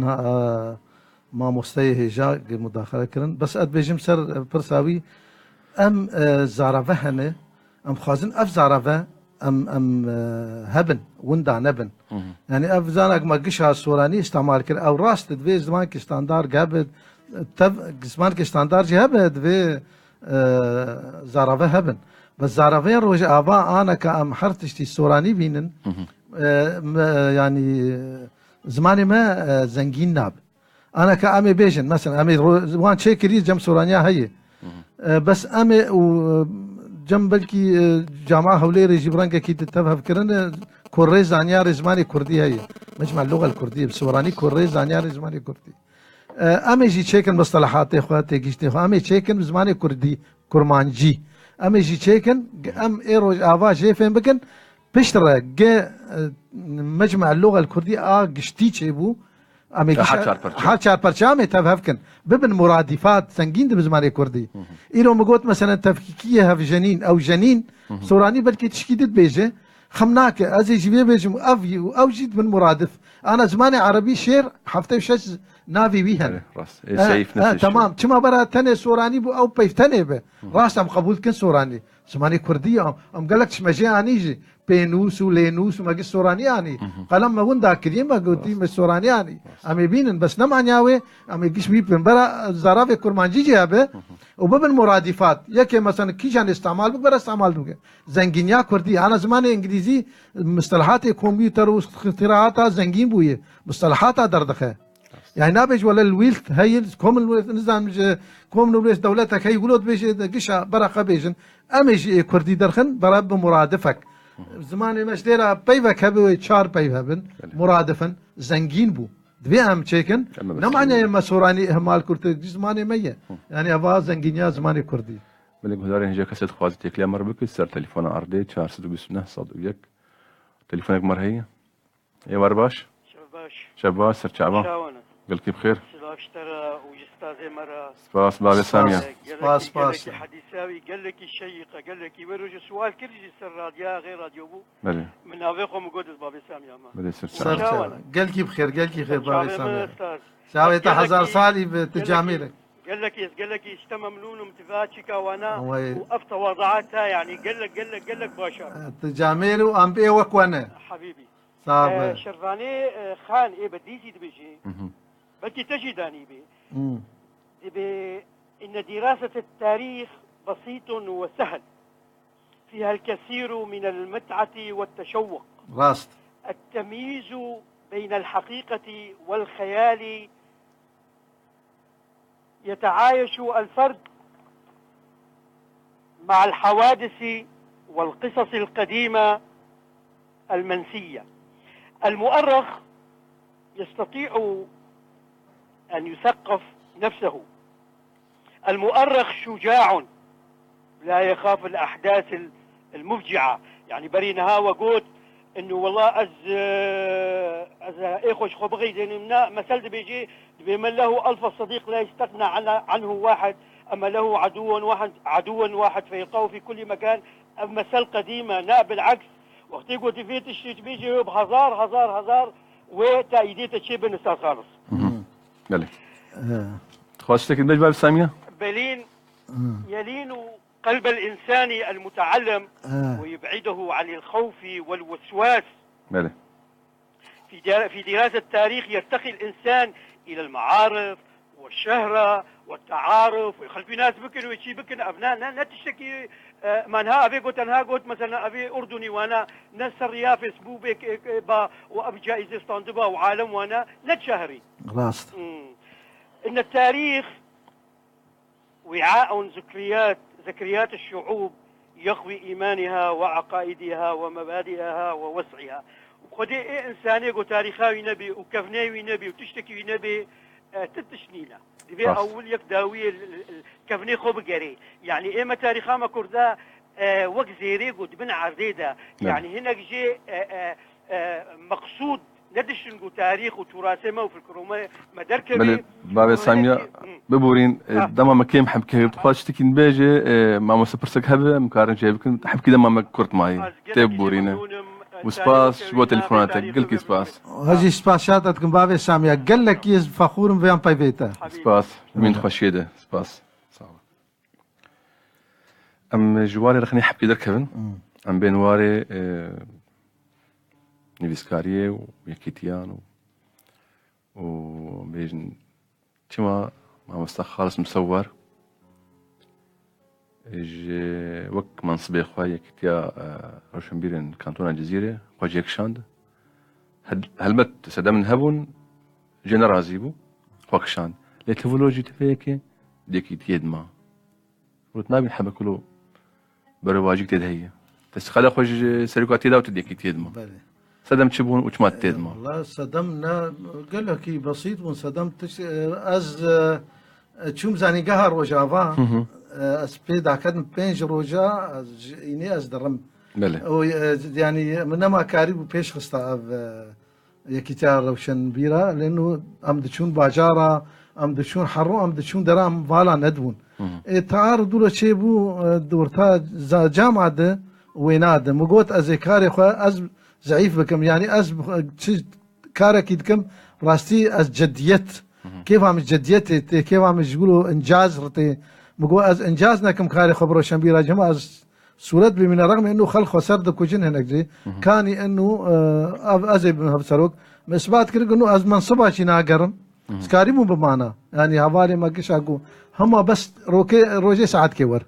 [SPEAKER 3] ما مستيه جا مداخله كرن بس اد بيجم سر برساوي ام زارفه هنا ام خازن اف زارفه ام هبن وندا نبن يعني اف زانك ما قشار سوراني استعمال كر او راست دفي زمان كي ستاندار قابد زمان كي ستاندار جابد في زارفه هبن بس زارفين روج آباء أنا كأم حرتشتي السوراني بينن يعني زماني ما زنجين ناب أنا كأمي بيجن مثلا أمي وان شيء كريز جم سورانيا هي بس أمي وجم بلكي جامعة هوليري جبرانكا كي تتفهم كرن كوري زانيار زماني كردي هي مجمع اللغة الكردية بسوراني كوري زانيار زماني كردي أمي جي تشيكن مصطلحات إخواتي جيشتي أمي تشيكن زماني كردي كرمانجي أمي جي تشيكن أم إيروج آفا جيفين بكن بشترى جا مجمع اللغة الكردية قشتي تشيبو أمي حال شار برشامي تفهفكن ببن مرادفات سنجين دي بزماني كردي إيرو مقوت مثلا تفكيكية في جنين أو جنين سوراني بلكي تشكيدت بيجي خمناك أزي جبيه بيجم أو جيد من مرادف أنا زماني عربي شير حفتي وشش نافي بيهن تمام كما برا تاني سوراني بو أو بيف تاني به راس أم قبول كن سوراني زماني كردية أم قالك شمجي أنيجي بينوس ولينوس وما قص سورانياني قلم ما وندا كريم قلتي مش سورانياني أمي بينن بس نم عنياوي أمي قش بيبن برا زرافة كرمانجي جابه وببن مرادفات يكي مثلا كيشان استعمال بقبر استعمال بقى زنجينيا كردي أنا زمان إنجليزي مصطلحات الكمبيوتر واختراعاتها زنجين بويه مصطلحاتها دردخه يعني نابج ولا الويلت هي كومن نظام كومن دولتك هي يقولوا بيش قشا برقه بيجن أمج كردي درخن برب مرادفك زمان مش ديرا بيفك هبو تشار بيفهبن مرادفا زنجين بو دبي أهم تشيكن نمعني مسوراني همال كرد زماني مية يعني أبا زنجينيا زماني كردي
[SPEAKER 1] ملك هداري هجا كسد خوازي تيكلي مر بك سر تليفون أرضي 429 صاد وياك تليفونك مر هي يا ورباش شباش سر شعبان قال كيف بخير
[SPEAKER 4] اشترى وجستازي مرة
[SPEAKER 1] سباس بابي سامية
[SPEAKER 3] سباس
[SPEAKER 4] قال لك حديثاوي قال لك الشيقة قال لك يورج سؤال كل شيء سر راديو غير راديو بو
[SPEAKER 1] بلي
[SPEAKER 4] من أبيكم قدس بابي سامية ما
[SPEAKER 1] بلي سر
[SPEAKER 3] سر
[SPEAKER 1] شعبان
[SPEAKER 3] قال كيف بخير قال كيف خير بابي سامي
[SPEAKER 4] سامي
[SPEAKER 3] شاوي هزار صالي بتجاملك
[SPEAKER 4] قال لك اشتم ممنون متفاتشكا وانا وافت وضعتها يعني قال لك باشا
[SPEAKER 3] تجامله ام بي وكوانا
[SPEAKER 4] حبيبي
[SPEAKER 3] صعب
[SPEAKER 4] شرفاني خان ايه بديسي دبيجي بلكي تجداني بي ان دراسة التاريخ بسيط وسهل فيها الكثير من المتعة والتشوق
[SPEAKER 3] راست
[SPEAKER 4] التمييز بين الحقيقة والخيال يتعايش الفرد مع الحوادث والقصص القديمة المنسية. المؤرخ يستطيع أن يثقف نفسه. المؤرخ شجاع لا يخاف الأحداث المفجعة. يعني برينها وقلت انه والله از اخوش خبغي زينمنا مثل بيجي بمن له الف صديق لا يستغنى عنه واحد، اما له عدو واحد فيلقاه في كل مكان. مثل قديمه لا بالعكس، وقت يقول تفيت الشيء بيجي هزار وتأييدية الشيء بالنساء خالص.
[SPEAKER 1] بلي خواستك البيج باب سامية
[SPEAKER 4] بلين يلين قلب الإنسان المتعلم ويبعده عن الخوف والوسواس.
[SPEAKER 1] بلي
[SPEAKER 4] في دراسة التاريخ يرتقي الإنسان إلى المعارف والشهرة والتعارف، ويخلي في ناس بكن ويشي بكن أبناء نتشتكي منها أبي قلت مثلا أبي أردني وأنا نسر يا فيسبوك وأبي جائزة اسطنبول وعالم وأنا نتشهري.
[SPEAKER 3] راست
[SPEAKER 4] إن التاريخ وعاء ذكريات الشعوب يقوي إيمانها وعقائدها ومبادئها ووسعها. وخدي إيه إنساني قو تاريخاوي نبي وكفناوي نبي وتشتكي نبي تتشنينا دي أول يك داوي كفني خوب جري. يعني إيه ما تاريخا ما كردا وقت زيري قد بن عزيدة. يعني هنا جي مقصود ندش نقول تاريخ وتراث ما وفي الكرومة مدركة
[SPEAKER 1] بلي بابي سامية ببورين دما ما كيم حب كي تخواش تكين بيجي ما مسبرسك هبه مكارن جايبكن حب كده ما كرت معي تبورينا وسباس شو تليفوناتك قل كي سباس
[SPEAKER 3] هجي سباس شاتتكم بابي سامية قال لك يز فخور بيان بايفيتا
[SPEAKER 1] سباس مين خشيده سباس صعب ام جواري رخني حب كده كفن ام بين واري نيفيسكاريه ويكيتيان وبيجن تما ما مستخ خالص مصور وك منصبي خويا كيتيا روشنبيرن كانتون الجزيرة خوجيك شاند هلبت سدام هبون جنرازيبو خوك شاند لتفولوجي تفيكي ديكي تيدما ورتنابي حبكلو برواجيك تدهيه تسخلا خوج سريكاتي داوت ديكي تيدما صدم تشبون وش ما تدمه
[SPEAKER 3] والله صدمنا قال لك بسيط وصدمت از تشوم زاني قهر وجافا از بيدا كان بينج روجا اني از درم يعني منما كاريب بيش خستا يكيتار روشن بيرا لانه ام دشون باجارا ام دشون حرو ام دشون درام فالا ندون تعارض ولا شيء بو دورتا جامعه ويناد مقوت ازكاري خو از ضعيف بكم يعني از كارك يدكم راستي از جديت كيف عم جديت كيف عم يقولوا انجاز رتي مقو از انجازنا كم كاري خبرو شنبيرا جما از صورت بمن رغم انه خلق وسرد كوجن هناك زي كان انه ازي بسروك اثبات كرق انه از منصبه شنا قرم سكاري مو بمعنى يعني حوالي ما كش اقول هم بس روجي ساعات كور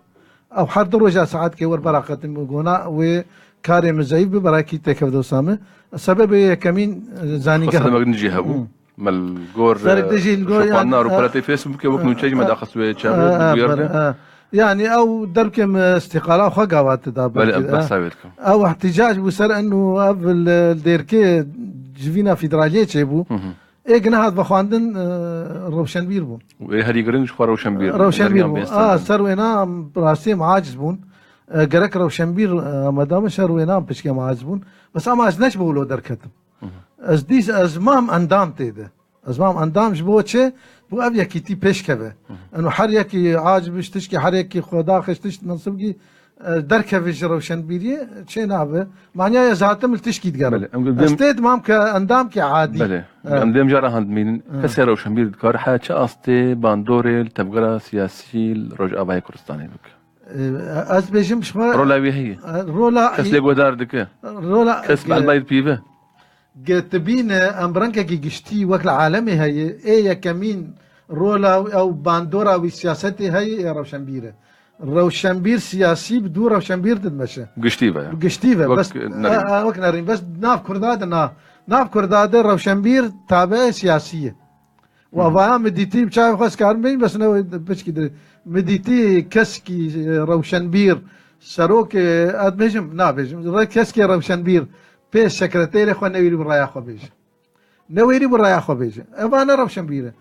[SPEAKER 3] او حد روجا ساعات كور براقه مغونا وكاري مزيب براكي تكف دوسامه السبب كمين زاني
[SPEAKER 1] خاصة لما نجي هبو مال جور شوفنا روبراتي فيسبوك وقت نتشجع مدى خصوصي شاب
[SPEAKER 3] يعني او دركم استقاله وخقاوات
[SPEAKER 1] بحسابتكم
[SPEAKER 3] او احتجاج بسر انه الديركي جفينا فيدراليه تشيبو ايه هذا بخواندن روشنبير بون
[SPEAKER 1] هذه قرن شو روشنبير
[SPEAKER 3] روشنبير بون سروينا براسي عاجز بون قرك روشنبير مدام سروينا بشكي عاجز بون بس اما ازنش بولو دركتم از ديس ازمام اندام تيده ازمام اندام جبوتشه بو ابيا كيتي بيشكبه انه حريكي عاجبش تشكي حريكي خدا خش تشت منصبكي دركه روشنبيريه شي نابه معناها زاتم تشكي تقرب استيد مامك اندام كي عادي
[SPEAKER 1] بله اندام جارا هند مين كسر روشنبير كار حاجه استي باندوريل تبغى سياسي رجع باي كردستاني بك
[SPEAKER 3] از بيجم شما
[SPEAKER 1] رولا هي
[SPEAKER 3] رولا
[SPEAKER 1] كس لي دار دك
[SPEAKER 3] رولا
[SPEAKER 1] كس بالبايد بيفه
[SPEAKER 3] تبين امبرانكا كي قشتي وكل عالمي هي ايه كمين رولا او باندورا وسياستي هي روشنبيره روشنبير سياسي بدو روشنبير تتمشى قشتيفه بس وك نارين بس ناف كرداد روشنبير تابعه سياسيه وافا مديتي بشاي خاص كارمين بس نو بس كده مديتي كسكي روشنبير سروك ادمجم نابجم كسكي روشنبير بيش سكرتير خو نويري برايا خو بيج نويري برايا خو بيج افانا روشنبيره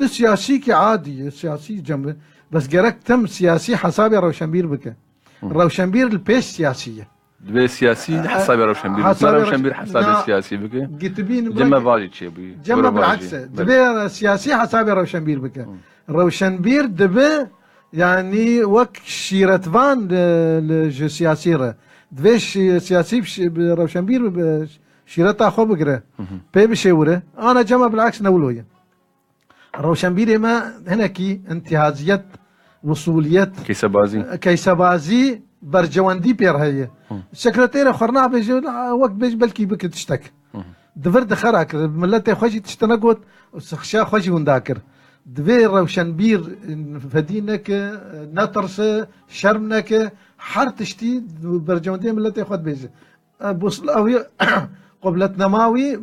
[SPEAKER 3] سياسي كي عادي سياسي جنب بس جرك تم سياسي حسابي روشنبير بك روشنبير البيش سياسيه
[SPEAKER 1] دبي سياسي حسابي روشنبير حسابي سياسي بك جمع باجي تشي
[SPEAKER 3] جمع بالعكس دبي سياسي حسابي روشنبير بك روشنبير دبي يعني وك شيرتفان السياسيه دفيش سياسي روشنبير شيرتا خو بقره بي بشوره انا جمع بالعكس نولويه روشنبير ما هناكي انتهازية وصولية كيسبازي برجواندي بير هي السكرتيرة خرنا بيجي وقت بيجي بلكي بك تشتك دفر دخراك ملتي خوشي تشتنقوت وسخشا خوشي ونداكر دفير روشنبير فدينك نطرس شرمنك حر تشتي برجواندي ملتي خود بيجي بوصل او قبلت نماوي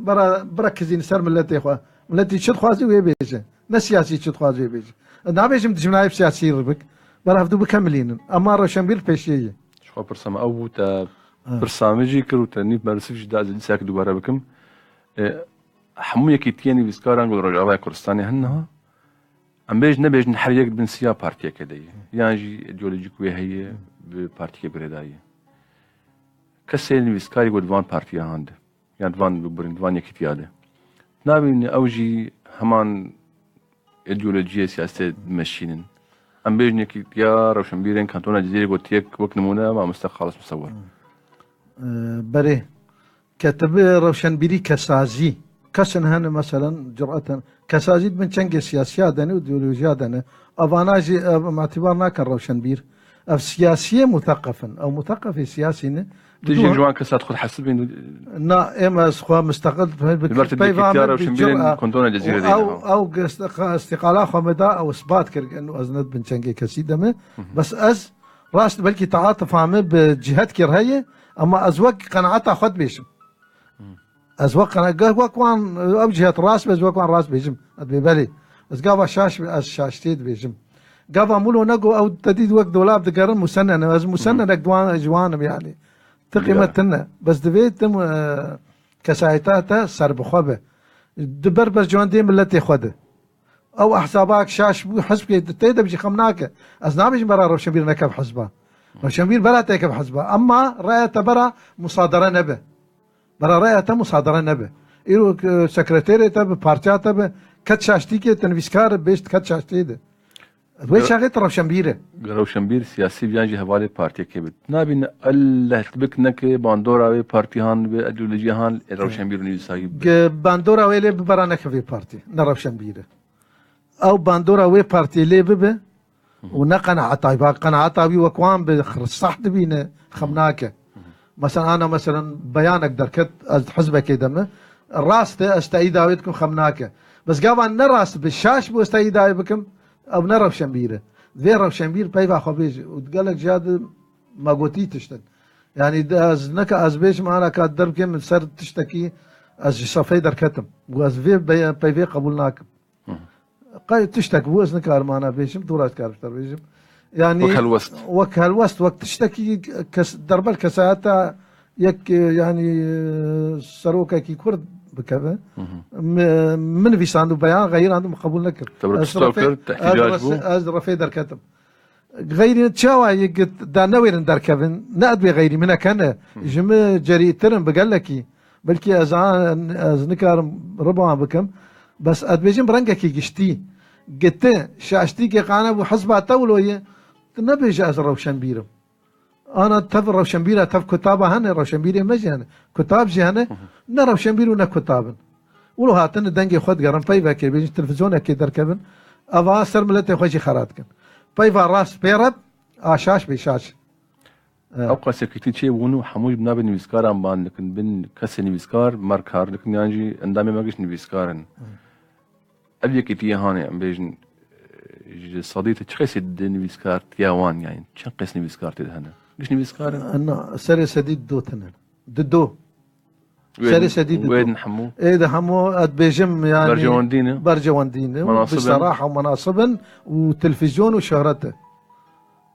[SPEAKER 3] بركزين سر ملتي خو ملتي شد خوازي وي بيجي نسياسي شد خوازي بيجي نابيجم تجمعي سياسي ربك برافدو بكملين اما روشنبير بيشيه
[SPEAKER 1] شو برسام او تا برسامجي كرو تاني برسفش داز ساك دوباره بكم حمويه كيتياني بسكاران قول رجع باي كردستاني هنها ام بيج نبيج نحريك بن سيا بارتي كدي يعني ايديولوجيك وي هي بارتي بريداي كسيني بسكاري قول فان بارتي هاند يعني فان ببرين فان يكتياده نابين اوجي همان ايديولوجيه سياسيه ماشينن ام بيجني يا روشنبيرين كانتونا جزيره قلت يك وقت نمونه ما مستق خالص مصور
[SPEAKER 3] بري كتب روشنبيري كسازي كسن هنا مثلا جرأة كسازي من شنق سياسية دنا وايديولوجيا دنا افاناجي اعتبارنا كروشنبير سياسيه مثقفا او مثقف سياسي
[SPEAKER 1] تجي جوان كسا تدخل حسب انه
[SPEAKER 3] نا اما سخوا مستقل
[SPEAKER 1] كنتونا جزيره دي
[SPEAKER 3] او استقاله خمدا او اثبات كرك انه ازند بن شنقي كسيدمه بس از راس بلكي تعاطف عامه بجهات كرهيه اما ازوق قناعتها خد بيشم ازوق وان او جهات راس بزوق وان راس بيجم ببالي بس قابا شاشتيد بيجم قابا مولو نقو او تديد وقت دولاب دقرن مسنن از مسنن جوانب يعني تقيمتنا بس دفيت تم كسايتاتا سر بخوبه دبر بس جوان ديم التي خده او احسابك شاش حسبك تيدا بيجي خمناك از نابيج برا روشنبير نكب حسبه روشنبير بلا تيكب حسبه اما رايته برا مصادره نبه برا رايته مصادره نبه ايرو سكرتيريتا بارتياتا كتشاشتي كي تنفيسكار بيشت كتشاشتي ده وين شغلت
[SPEAKER 1] روشنبير سياسي بيانجي هوالي بارتي كبت نابين الله تبكنك باندورا بارتي هان بايديولوجي هان روشنبير نيسايب
[SPEAKER 3] باندورا ويلي برانك في بارتي روشنبير او باندورا وي بارتي لي ببه ونقنع عطاي قناعة طابي وكوان بصح دبينا خمناك مثلا أنا مثلا بيانك دركت حزبك كده الراس استعيدا ويدكم خمناك بس قابل نراس بالشاش بو استعيدا بكم أو نرى شمبيره ذي رب شمبير بيفا خبيج وتقول لك جاد ما قوتي تشتد يعني از نكا از بيش معنا كاد درب كم سر تشتكي از صفي دركتم واز في بيفي قبولناك قاي تشتك بوز نكار معنا بيشم توراس كارفتر بيشم يعني وك هالوسط وقت تشتكي درب الكساتا يك يعني سروكا كي كرد بكذا من في عنده بيان غير عنده قبول نكر از رفي دركتم غيري تشاوى دا نوير دركبن نقد بغيري منها كان جم جري ترم بقلكي بلكي از نكار ربع بكم بس اد بيجم برنجكي قشتي قلت شاشتي كي قانا وحزبها تولويه نبيج از روشن بيرم انا تف روشن بيره تف كتابه هنا روشن بيره مجي كتاب جي هنا نا روشن بيرو نا كتابن ولو هاتن دنجي خد قرن بايفا كي بيجي تلفزيون كي دركبن افا سر ملتي خوشي خراتكن بايفا راس بيرب شاش بشاش
[SPEAKER 1] اوقع سكتي شيء ونو حموج بنابن نيفسكار ام بان لكن بن كسي نيفسكار ماركار لكن يعني اندامي ماجش نيفسكارن ابي كتي هاني ام بيجن صديقتي تشخيسي نيفسكار تياوان يعني تشخيس نيفسكار تدهنا ليش نيفسكارن
[SPEAKER 3] انا سري سديد دوتنا ددو سري سديد
[SPEAKER 1] وين حمو
[SPEAKER 3] ايه ده حمو اد بيجم يعني برجواندينه بصراحه ومناصبا وتلفزيون وشهرته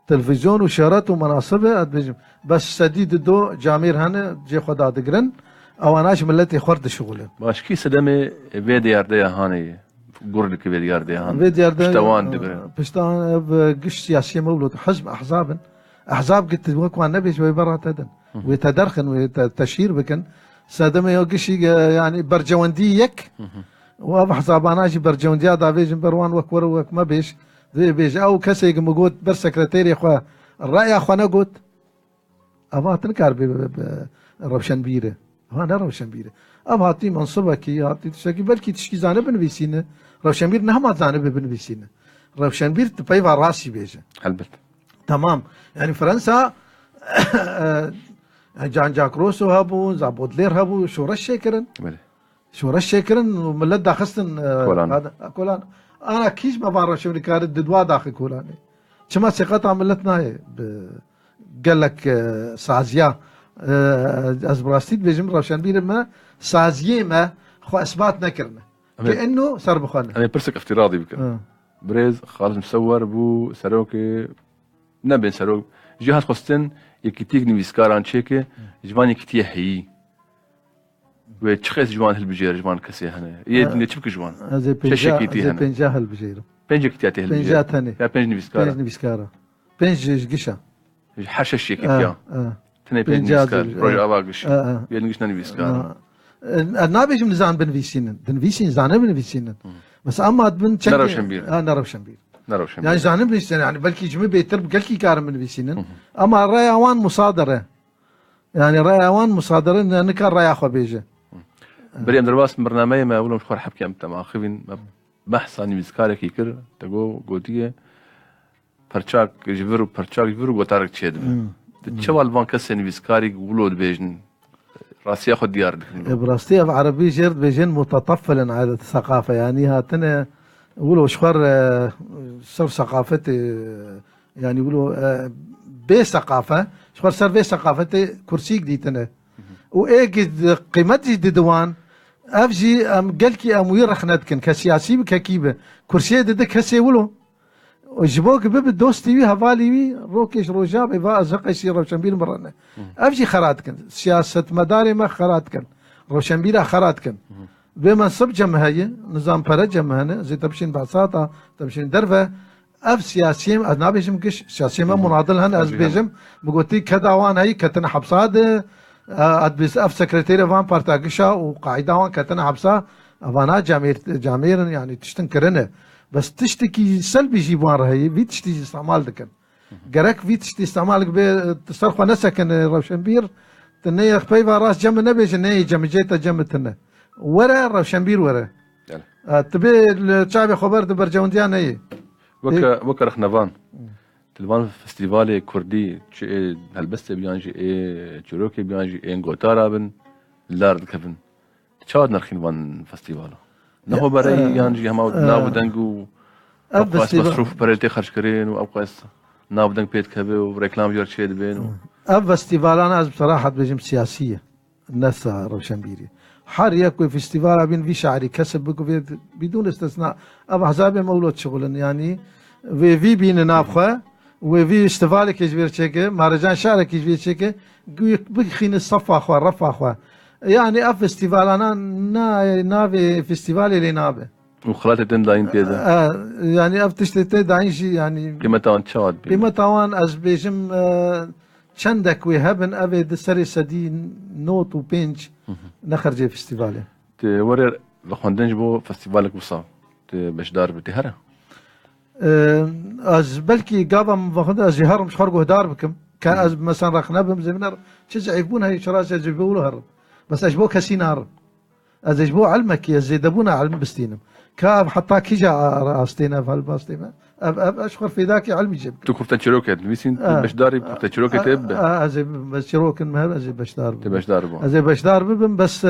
[SPEAKER 3] تلفزيون وشهرته ومناصبه اد بيجم بس سديد دو جامير هنا جي خدا دقرن او اناش ملتي خرد شغله
[SPEAKER 1] باش كي سدمه فيدي يارديا هاني قرلك فيدي يارديا هاني
[SPEAKER 3] فيدي يارديا
[SPEAKER 1] بشتوان دقرن
[SPEAKER 3] بشتوان بقش سياسي مولود حزب احزاب قلت وكوان نبي شوي برا تدن ويتدرخن ويتشير بكن سادم يوقشي يعني برجواندي يك وأحزاب أناجي برجواندي هذا بيجن بروان وكور وك ما بيش ذي بيج أو كسي مقود بر سكرتيري خوا الرأي أخوانا قود أبغى تنكر بروشن بيره أنا روشن بيره أبغى هاتي منصبك هاتي تشكي بلكي تشكي زانه بنفيسينه روشن بير نهم زانه بنفيسينه روشن بير تبيفا راسي بيجه
[SPEAKER 1] حلبت
[SPEAKER 3] تمام يعني فرنسا جان جاك روسو هابو زابودلير هابو شو رشيكرن شو رشيكرن وملت داخستن هذا كولان انا كيش ما بعرف شو كانت ددوا داخل كولاني شما ثقتها ملتنا هي قال لك سازيا از براستيت بيجم روشن بير ما سازيه ما خو اثبات نكرنا كانه صار بخوانا
[SPEAKER 1] انا برسك افتراضي بك بريز خالص مصور بو سروكي نبين سروك جهات خستن يكتيك نيفسكاران تشيكي جوان يكتيه هي وتشخيص جوان هالبجير جوان كسي هنا يدني تشبك جوان
[SPEAKER 3] شكيتي هنا بنجا هالبجير
[SPEAKER 1] بنجا كتياتي هالبجير
[SPEAKER 3] بنجا ثاني
[SPEAKER 1] يا بنج نيفسكارا
[SPEAKER 3] بنج نيفسكارا بنج قشا
[SPEAKER 1] حشا شيكيتيا تني بنج نيفسكارا روج اباقش يدنقشنا نيفسكارا
[SPEAKER 3] النابج من زان بنفيسين بنفيسين زان بنفيسين بس اما بن
[SPEAKER 1] نرى شمبير
[SPEAKER 3] نرى شمبير يعني زانم بنشتن يعني بلكي جمي بيتر بقلكي كارم من بيسينن اما الرياوان مصادره يعني الرياوان مصادره نكر ريا اخو بيجه
[SPEAKER 1] بري اندرباس برنامج ما اقول مش حبكي امتى مع خفين بحث عن ميزكارك يكر تقو قوتيه برشاك جبرو قطارك تشيد تشوال بانكس ميزكاري ولود بيجن راسي ياخذ ديار
[SPEAKER 3] براستي عربي جرد بيجن متطفلا على الثقافه يعني هاتنا يقولوا شخر صار ثقافتي يعني يقولوا بثقافة شخر صار بثقافتي كرسي جديدنا وإيه قيمتي ددوان أفجي قالكي أموير رخنتكن كسياسي بككيبة كرسي ددك كسي ولو وجبوك بب دوستي بي هفالي بي روكيش روجاب إذا أزقشي روشنبيل مرنا أفجي خراتكن سياسة مداري ما خراتكن روشنبيل خراتكن بمنصب جمهية نظام فرد جمهنا زي تمشين بساطة تمشين درفة اف سياسيين انا بيجم كش سياسيين مناضل هن از بيجم بقولتي كذا وان هي كتنا حبساد اد بس اف سكرتير فان بارتاكشا وقاعده وان كتنا حبسا افانا جامير يعني تشتنكرنا بس تشتكي سلبي جيبوان هي في تشتي استعمال دكن جرك في تشتي استعمالك بتصرخ نسكن روشنبير تني خفيفه راس جم نبيج ني جم جيتا جمتنا ورا روشنبير ورا تبي الشعب خبر برجونديان هي
[SPEAKER 1] وكا رخنفان تلفان فستيفالي كردي هلبستة بيانجي تشوروكي بيانجي غوتارا بن لارد كفن تشاد نرخين فان فستيفالو نهو بري يانجي هما ناو دنگو أبقاس مصروف بريتي خرج كرين وأبقاس ناو دنگ بيت كبه وريكلام جور شيد بين
[SPEAKER 3] فستيفال أنا بصراحة بجم سياسية الناس روشنبيري حار يكوي فستيفال بين في شعري كسب بكو بدون استثناء أبا حسابي مولود شغل يعني في بين نافخه وفي استفالة كيجبير شيكه مهرجان شعر كيجبير شيكه بخين الصفا أخوة رفا أخوة يعني فستيفال أنا نافي فستيفال اللي نابه
[SPEAKER 1] وخلات تنداين بيدا
[SPEAKER 3] يعني أفتشتي داين شي يعني
[SPEAKER 1] بما تاون تشاد
[SPEAKER 3] بما تاون از بيجم چندك وهبن أبي دسري سدي نوت وبينج نخرج فستيفالي
[SPEAKER 1] تورر بخوندنج بو فستيفالك وصا باش دار بتهرة
[SPEAKER 3] از بلكي قابم بخوند از يهرم مش خرجوا هدار بكم كان از مثلا رخنا بهم زمنر تشعيبون هاي شراس يجيبوا له هرب بس اجبو كسين هرب از اجبو علمك يزيدبونا علم بستينم كاب حتى كيجا راستينا فالباستينا اشخر في ذاك علمي جيب
[SPEAKER 1] تكوف تشروكت نبيسين باش داري تشروكت تب
[SPEAKER 3] از بشروكن مهل از باش دار
[SPEAKER 1] باش دار بو
[SPEAKER 3] از باش دار بهم بس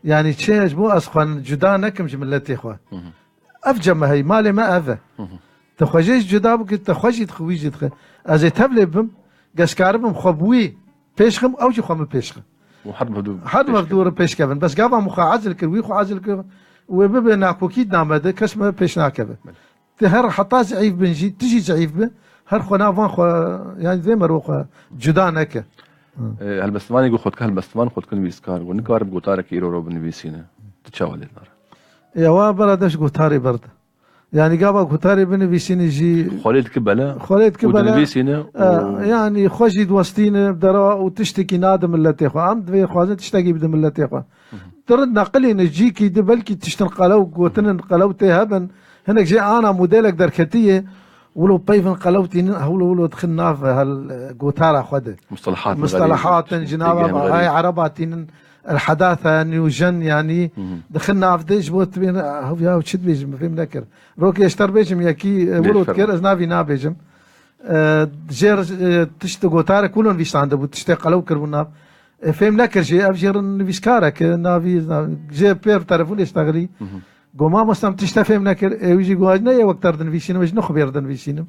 [SPEAKER 3] يعني تشيج بو اسخن جدا نكم جملتي اخوه افجم هي مالي ما اذى تخوجيش جدا بك تخوجي تخويجي تخ از تبلبم قسكاربم خبوي بيشخم او جي خم بيشخم حد مبدور بيش كفن بس قابا مخا عزل كروي خو عزل كروي وببنا كوكيد نامده كسمه بيش ناكبه تهر حتى زعيف بنجي تجي زعيف به هر خنا فان خو يعني زي ما روخ جدا نك
[SPEAKER 1] هالبستواني يقول خد كهالبستوان خد كل بيسكار ونكار بقطارك يرو رو بنبيسينا تتشاول النار
[SPEAKER 3] يا وابردش قطاري برد يعني قابا قطاري بنبيسينا جي
[SPEAKER 1] خالد كبلا
[SPEAKER 3] بنبيسينا يعني خوجي دوستينا بدرا وتشتكي نادم اللي خو عم في خوازن تشتكي بدم اللي خو ترد نقلي نجيكي دبلكي تشتن قلو قوتن قلوتي هبن هناك جي انا موديلك دركتيه ولو بيفن قلوتي ولو دخلنا في هالقوتارة خده مصطلحات جنابه هاي عرباتين الحداثه نيوجن يعني دخلنا في ديش بوت بين هو تشد بيجم فهم نكر روكي يشتر بيجم ياكي ولو تكر ازنافي نا بيجم جير تشت قوتارة كلهم فيش عنده بتشتي قلو كربنا فهم نكر جي افجر نفيسكارك نافي جي بير تليفون يشتغلي قوما مستم تشتفهم نكر ويجي قواجنا يا وقت أردن فيشينه مش نخبي أردن فيشينه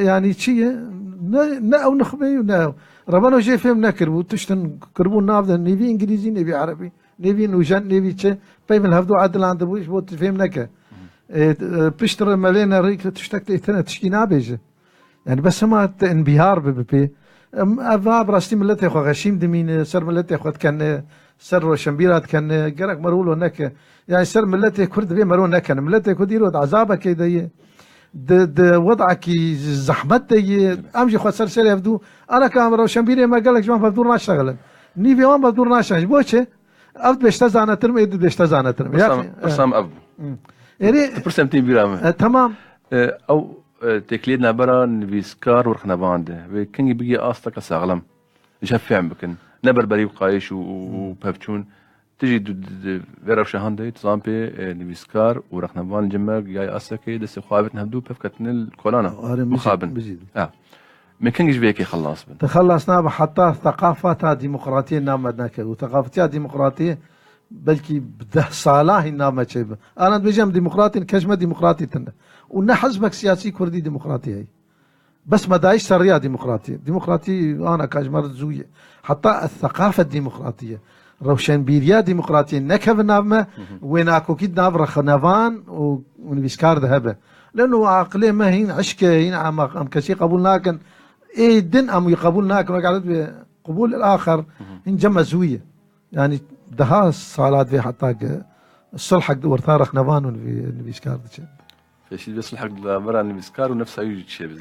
[SPEAKER 3] يعني شيء نا أو نخبي نا ربنا جي فهم نكر وتشتن كربون نافذ نبي إنجليزي نبي عربي نبي نوجان نبي شيء بيم الهفدو عدل عند بوش بوت فهم نكر بشتر ملينا ريك تشتكت إثناء تشكي نابج يعني بس ما انبهار ببي أفا براستي ملتي خو غشيم دمين سر ملتي خو كان سر شمبيرات كان جرك مرولو نك يعني سر ملتي كرد بي مرون نك ملتي كديرو عذابك كده د وضعك زحمتي امشي خو سر سر يفدو انا كاميرا شمبيري ما قالك ما بدور نشتغل ني في ما بدور نشتغل بوشه افد بيشتزانه ترم يد بيشتزانه ترم يا اخي
[SPEAKER 1] برسام اب
[SPEAKER 3] يعني
[SPEAKER 1] برسام تي بيرام
[SPEAKER 3] تمام
[SPEAKER 1] او تكليدنا برا نفيسكار ورخنا بانده كان بيجي اصلك ساغلم يشفع بكن نبر بري وقايش وبابتشون تجي فيرا شهاندي تزامبي نفيسكار ورخنا بان جمر جاي اصلك دس خابت نهدو بفكتن الكولانا مخابن من كان يجي بيكي خلاص بن
[SPEAKER 3] تخلصنا حتى ثقافة ديمقراطية نامدناك وثقافتها ديمقراطية بلكي بده صلاح نامه شيء انا بجم ديمقراطي كشمه ديمقراطي تنه ونا حزبك سياسي كردي ديمقراطي هي بس ما دايش سريه ديمقراطي انا كاجمر زويه حتى الثقافه الديمقراطيه روشنبيريا ديمقراطيه نكف نامه وين اكو كيد نافر خنفان ونفيسكار ذهبه لانه عقليه ما هين عشكه هين ام كشي قبولناكن ايه دين ام يقبولناكن وقعدت قبول الاخر ان جمع زويه يعني ده صالات في حتى الصلح دور ثارخ نفان ونفيسكار
[SPEAKER 1] في شيء بيصلح برا نفيسكار ونفسه يجي شيء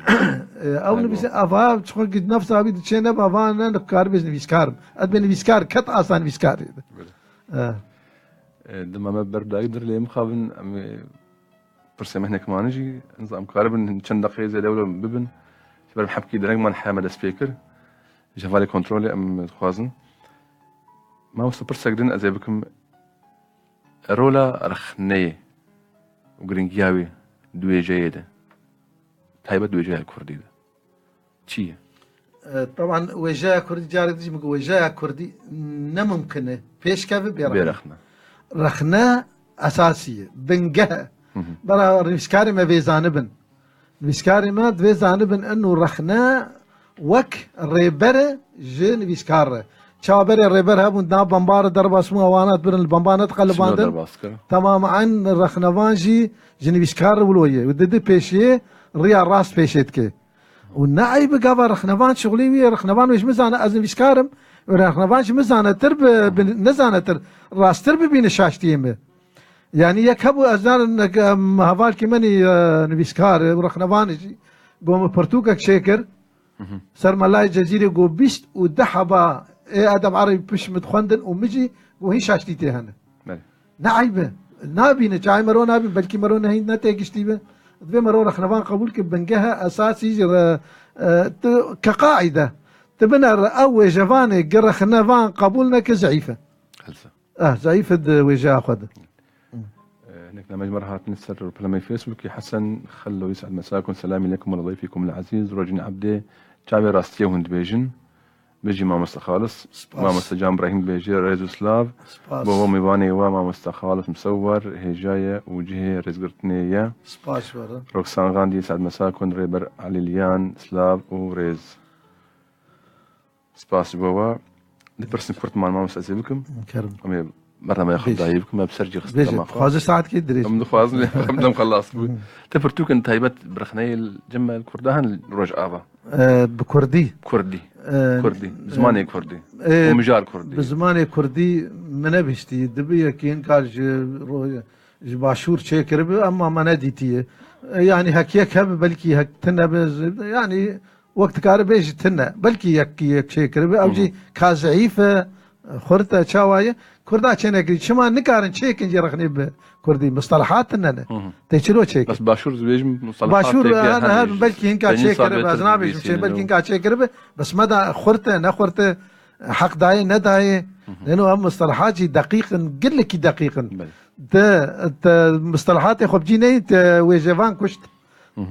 [SPEAKER 3] او نفس افا تشخل قد نفسه ابي تشي نبا افا نكار بس نفيسكار ادبي نفيسكار كت اصلا نفيسكار
[SPEAKER 1] دما ما برد يقدر لي مخابن برسم هناك ما نجي نظام قارب كان دقيقه زي دوله ببن شباب حبكي درك ما نحمل سبيكر جافالي كنترول ام خوازن ما وصل برسكدن أزيبكم رولا رخنية وغرينجياوي دوي جيدة تايبت وجاه كردي ده چیه؟
[SPEAKER 3] طبعا وجاه كردي جارك دي مقول وجاه كردي نممكنه بيش كيف
[SPEAKER 1] بيرخنا
[SPEAKER 3] رخنا أساسية بنجها برا ريسكاري ما بيزانبن ريسكاري ما بيزانبن إنه رخنا وك ريبرة جن ريسكاره شابر الريبر هبون داب بمبار درب اسمه وانات برن البمبانات قلباندن تمام عن رخنوانجي جن ريسكار ولويه ودد بيشيه ريا راس بيشيتك والنعي بقى رخنوان شغلي ويا رخنوان ويش مزانه ازن ريسكارم رخنوان مزانه ترب نزانه تر راس ترب بين شاشتيمه يعني يكبوا ازان هفال كماني نبيسكار ورخنوان قوم برتوكك شيكر سر ملاي جزيرة قو بيست ودحبا ادم عربي بش متخندن ومجي وهي شاشتيتي هنا نعيبه نابين جاي مرو نابين بلكي مرو نهي نتاجشتيبه ذي مرو رخنوان قبول كبنجها اساسي كقاعده تبنى او جفاني رخنوان قبولنا كزعيفه زعيفه وجاه خذ
[SPEAKER 1] هناك مجموعة نسر بلامي فيسبوك حسن خلوا يسعد مساكم سلامي لكم ولضيفكم العزيز رجل عبده شعبي راستيه وهند بيجن بيجي ما مستخالص ما مستجام ابراهيم بيجي ريزو سلاف بابا ميباني وما مستخالص مصور هي جايه وجهه رزقرتنيه
[SPEAKER 3] سباش ورا
[SPEAKER 1] روكسان غاندي يسعد مساكم ريبر علي ليان سلاف وريز سباس بابا البرسن كورت مال ما مستأذي بكم
[SPEAKER 3] كرم
[SPEAKER 1] مرة ما ياخذ دايبكم ما بسرجي
[SPEAKER 3] خصنا خاز ساعات كي دريش
[SPEAKER 1] من خوازني خدنا مخلص تفرتوك انت هيبت برخناي الجمع الكردان روج ابا
[SPEAKER 3] بكردي
[SPEAKER 1] كردي زماني كردي ومجار كردي
[SPEAKER 3] بزماني كردي من بيشتي دبي كين قال باشور شيكر اما ما نديتي يعني هكيك هم بلكي هك تنا يعني وقت كار بيج تنا بلكي يك شيكر او جي كازعيفه خرطه شوايه كردا چنك شما نكارن شيك انجي رخني بكردي مصطلحات اننا تشلو شيك
[SPEAKER 1] بس باشور زويج مصطلحات
[SPEAKER 3] باشور انا هذا بلكي هنكا شيكر ازنابي بلكي هنكا شيكر بس مدى خرطه نخرطه حق داي نداي لانه هم مصطلحات دقيق قل لك دقيق ده مصطلحات خب جيني وجفان كشت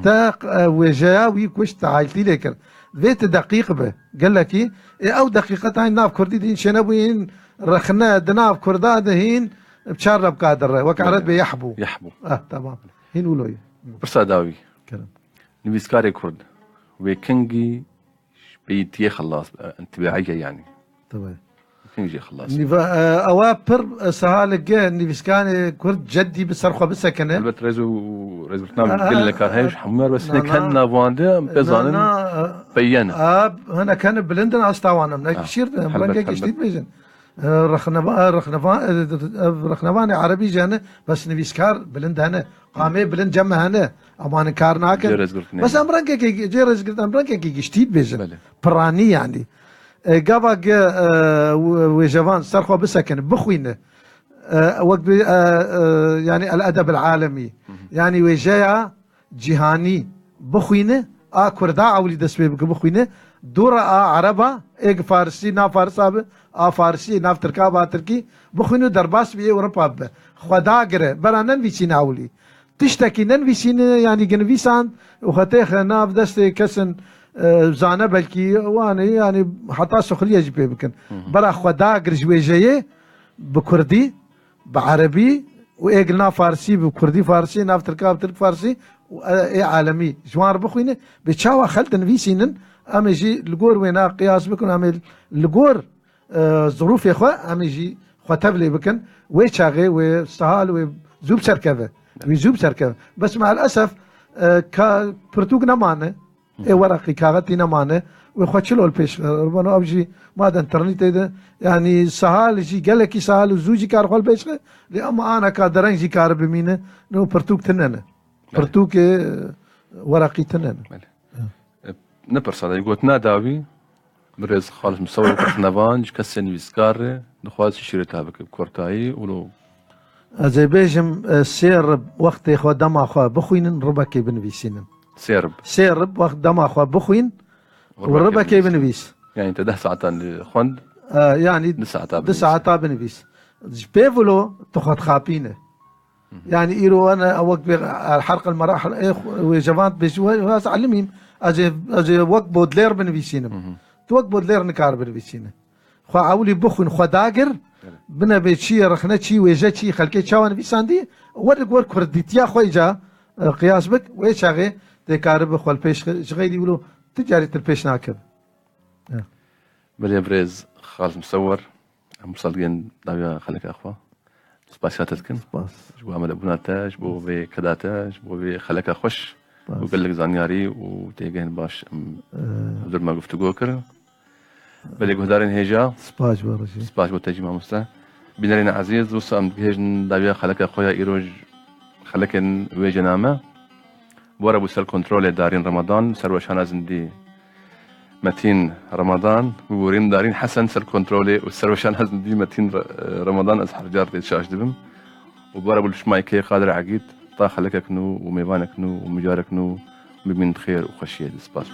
[SPEAKER 3] تا وجاوي كشت عائلتي لك ذات دقيق به قال لك او دقيقه هاي ناف كردي دين شنبوين رخنا دناف كردا دهين بشارب قادر وكعرد بيحبو تمام هين ولوي
[SPEAKER 1] برسا داوي
[SPEAKER 3] كلام
[SPEAKER 1] نبيسكاري كرد وكنجي بيتي خلاص انتباعيه يعني
[SPEAKER 3] تمام
[SPEAKER 1] كنجي خلاص
[SPEAKER 3] اوابر سهالك نبيسكاني كرد جدي بصرخه بسكنه
[SPEAKER 1] البت ريزو برنامج قال لك هايش حمار بس كان نافواندا بيزانن بينا
[SPEAKER 3] هنا كان بلندن استوانا من كثير برنجك جديد بيجن رخنوان عربي جانا بس نبيسكار بلند هنا قامي بلند جمع هنا امان كارناك بس امرنك جيرز قلت امرنك جديد بيجن براني يعني قبا وجوان صرخوا بسكن بخوينه وقت يعني الادب العالمي يعني وجايا جهاني بخوينه كردا اولي دسبي بخوينه دورا عربا ايق فارسي نا فارسا فارسي ناف تركا با تركي بخوينه درباس بي اوروبا خدا غره برانن ويسين اولي تشتكي نن ويسين يعني جنويسان وخطيخ ناف دست كسن زانه بلكي وانا يعني حتى سخريه جبي بكن برا خدا غرجويجيه بكردي بعربي وإقلنا فارسي بكردي فارسي ناف تركا بترك فارسي وإيه عالمي جوار بخوينه بتشاوى خلتن فيسينن أم يجي الجور وينا قياس بكن أم الجور ظروف يا أخوة أم يجي خطبلي بكن ويشاغي وسهال وزوب سركبة ويزوب سركبة بس مع الأسف كبرتوق نمانه إيه ورقي كاغتي نمانه وخوتشلو البيش ربنا أبجي ماذا انترنت ده يعني سهال جي قالك سهال وزوجي كار خال بيش لأما أنا كادرين جي كار بمينه نو برتوق تننه برتوق ورقي تننه
[SPEAKER 1] نبرس هذا يقول ناداوي برز خالص مصور كرنفان كسن ويسكار نخواز شيرتها بكورتاي ولو
[SPEAKER 3] زي بيجم سير وقت يا اخو دم اخو بخوين ربكي بنفيسين سيرب وقت دم اخو بخوين وربكي بنفيس
[SPEAKER 1] يعني انت 10 ساعات لخوند
[SPEAKER 3] يعني 9 ساعات بنفيس بيفلو تخط خابينه يعني إيرو أنا أوقف الحرق المراحل وجوانت بجوا علمهم أجي وقت بودلير بنبيسينم توقف بودلير نكار بنبيسينه خو عولي بخن خو داقر بنا بيتشي رخنا شي ويجا شي خلكي شاوان بيساندي ورق كرديتيا خوي جا قياس بك ويشاغي تكار بخو البيش شغيلي يقولوا تجاري البيش ناكب
[SPEAKER 1] بلي بريز خالص مصور مصدقين داويا خليك اخوة سباسياتتكن جبو عمل ابوناتاج بو بي كداتاج بو بي خليك خوش وقال لك زانياري وتيجين باش بدل ما قفت جوكر بلي قهدارين هيجا سباش بو تجي مع مستا بنارين عزيز وسام هيجن داويا خليك اخويا ايروج خليكن ويجنامه ورا بو سل كنترول دارين رمضان سر وشان زندي متين رمضان وورين دارين حسن سر كنترولي والسروشان هزن دي متين رمضان أزحر جارتي تشاش دبم وبارا بلش مايكي قادر عقيد طاخ لك نو وميبانك نو ومجارك نو بمن خير وخشية سباس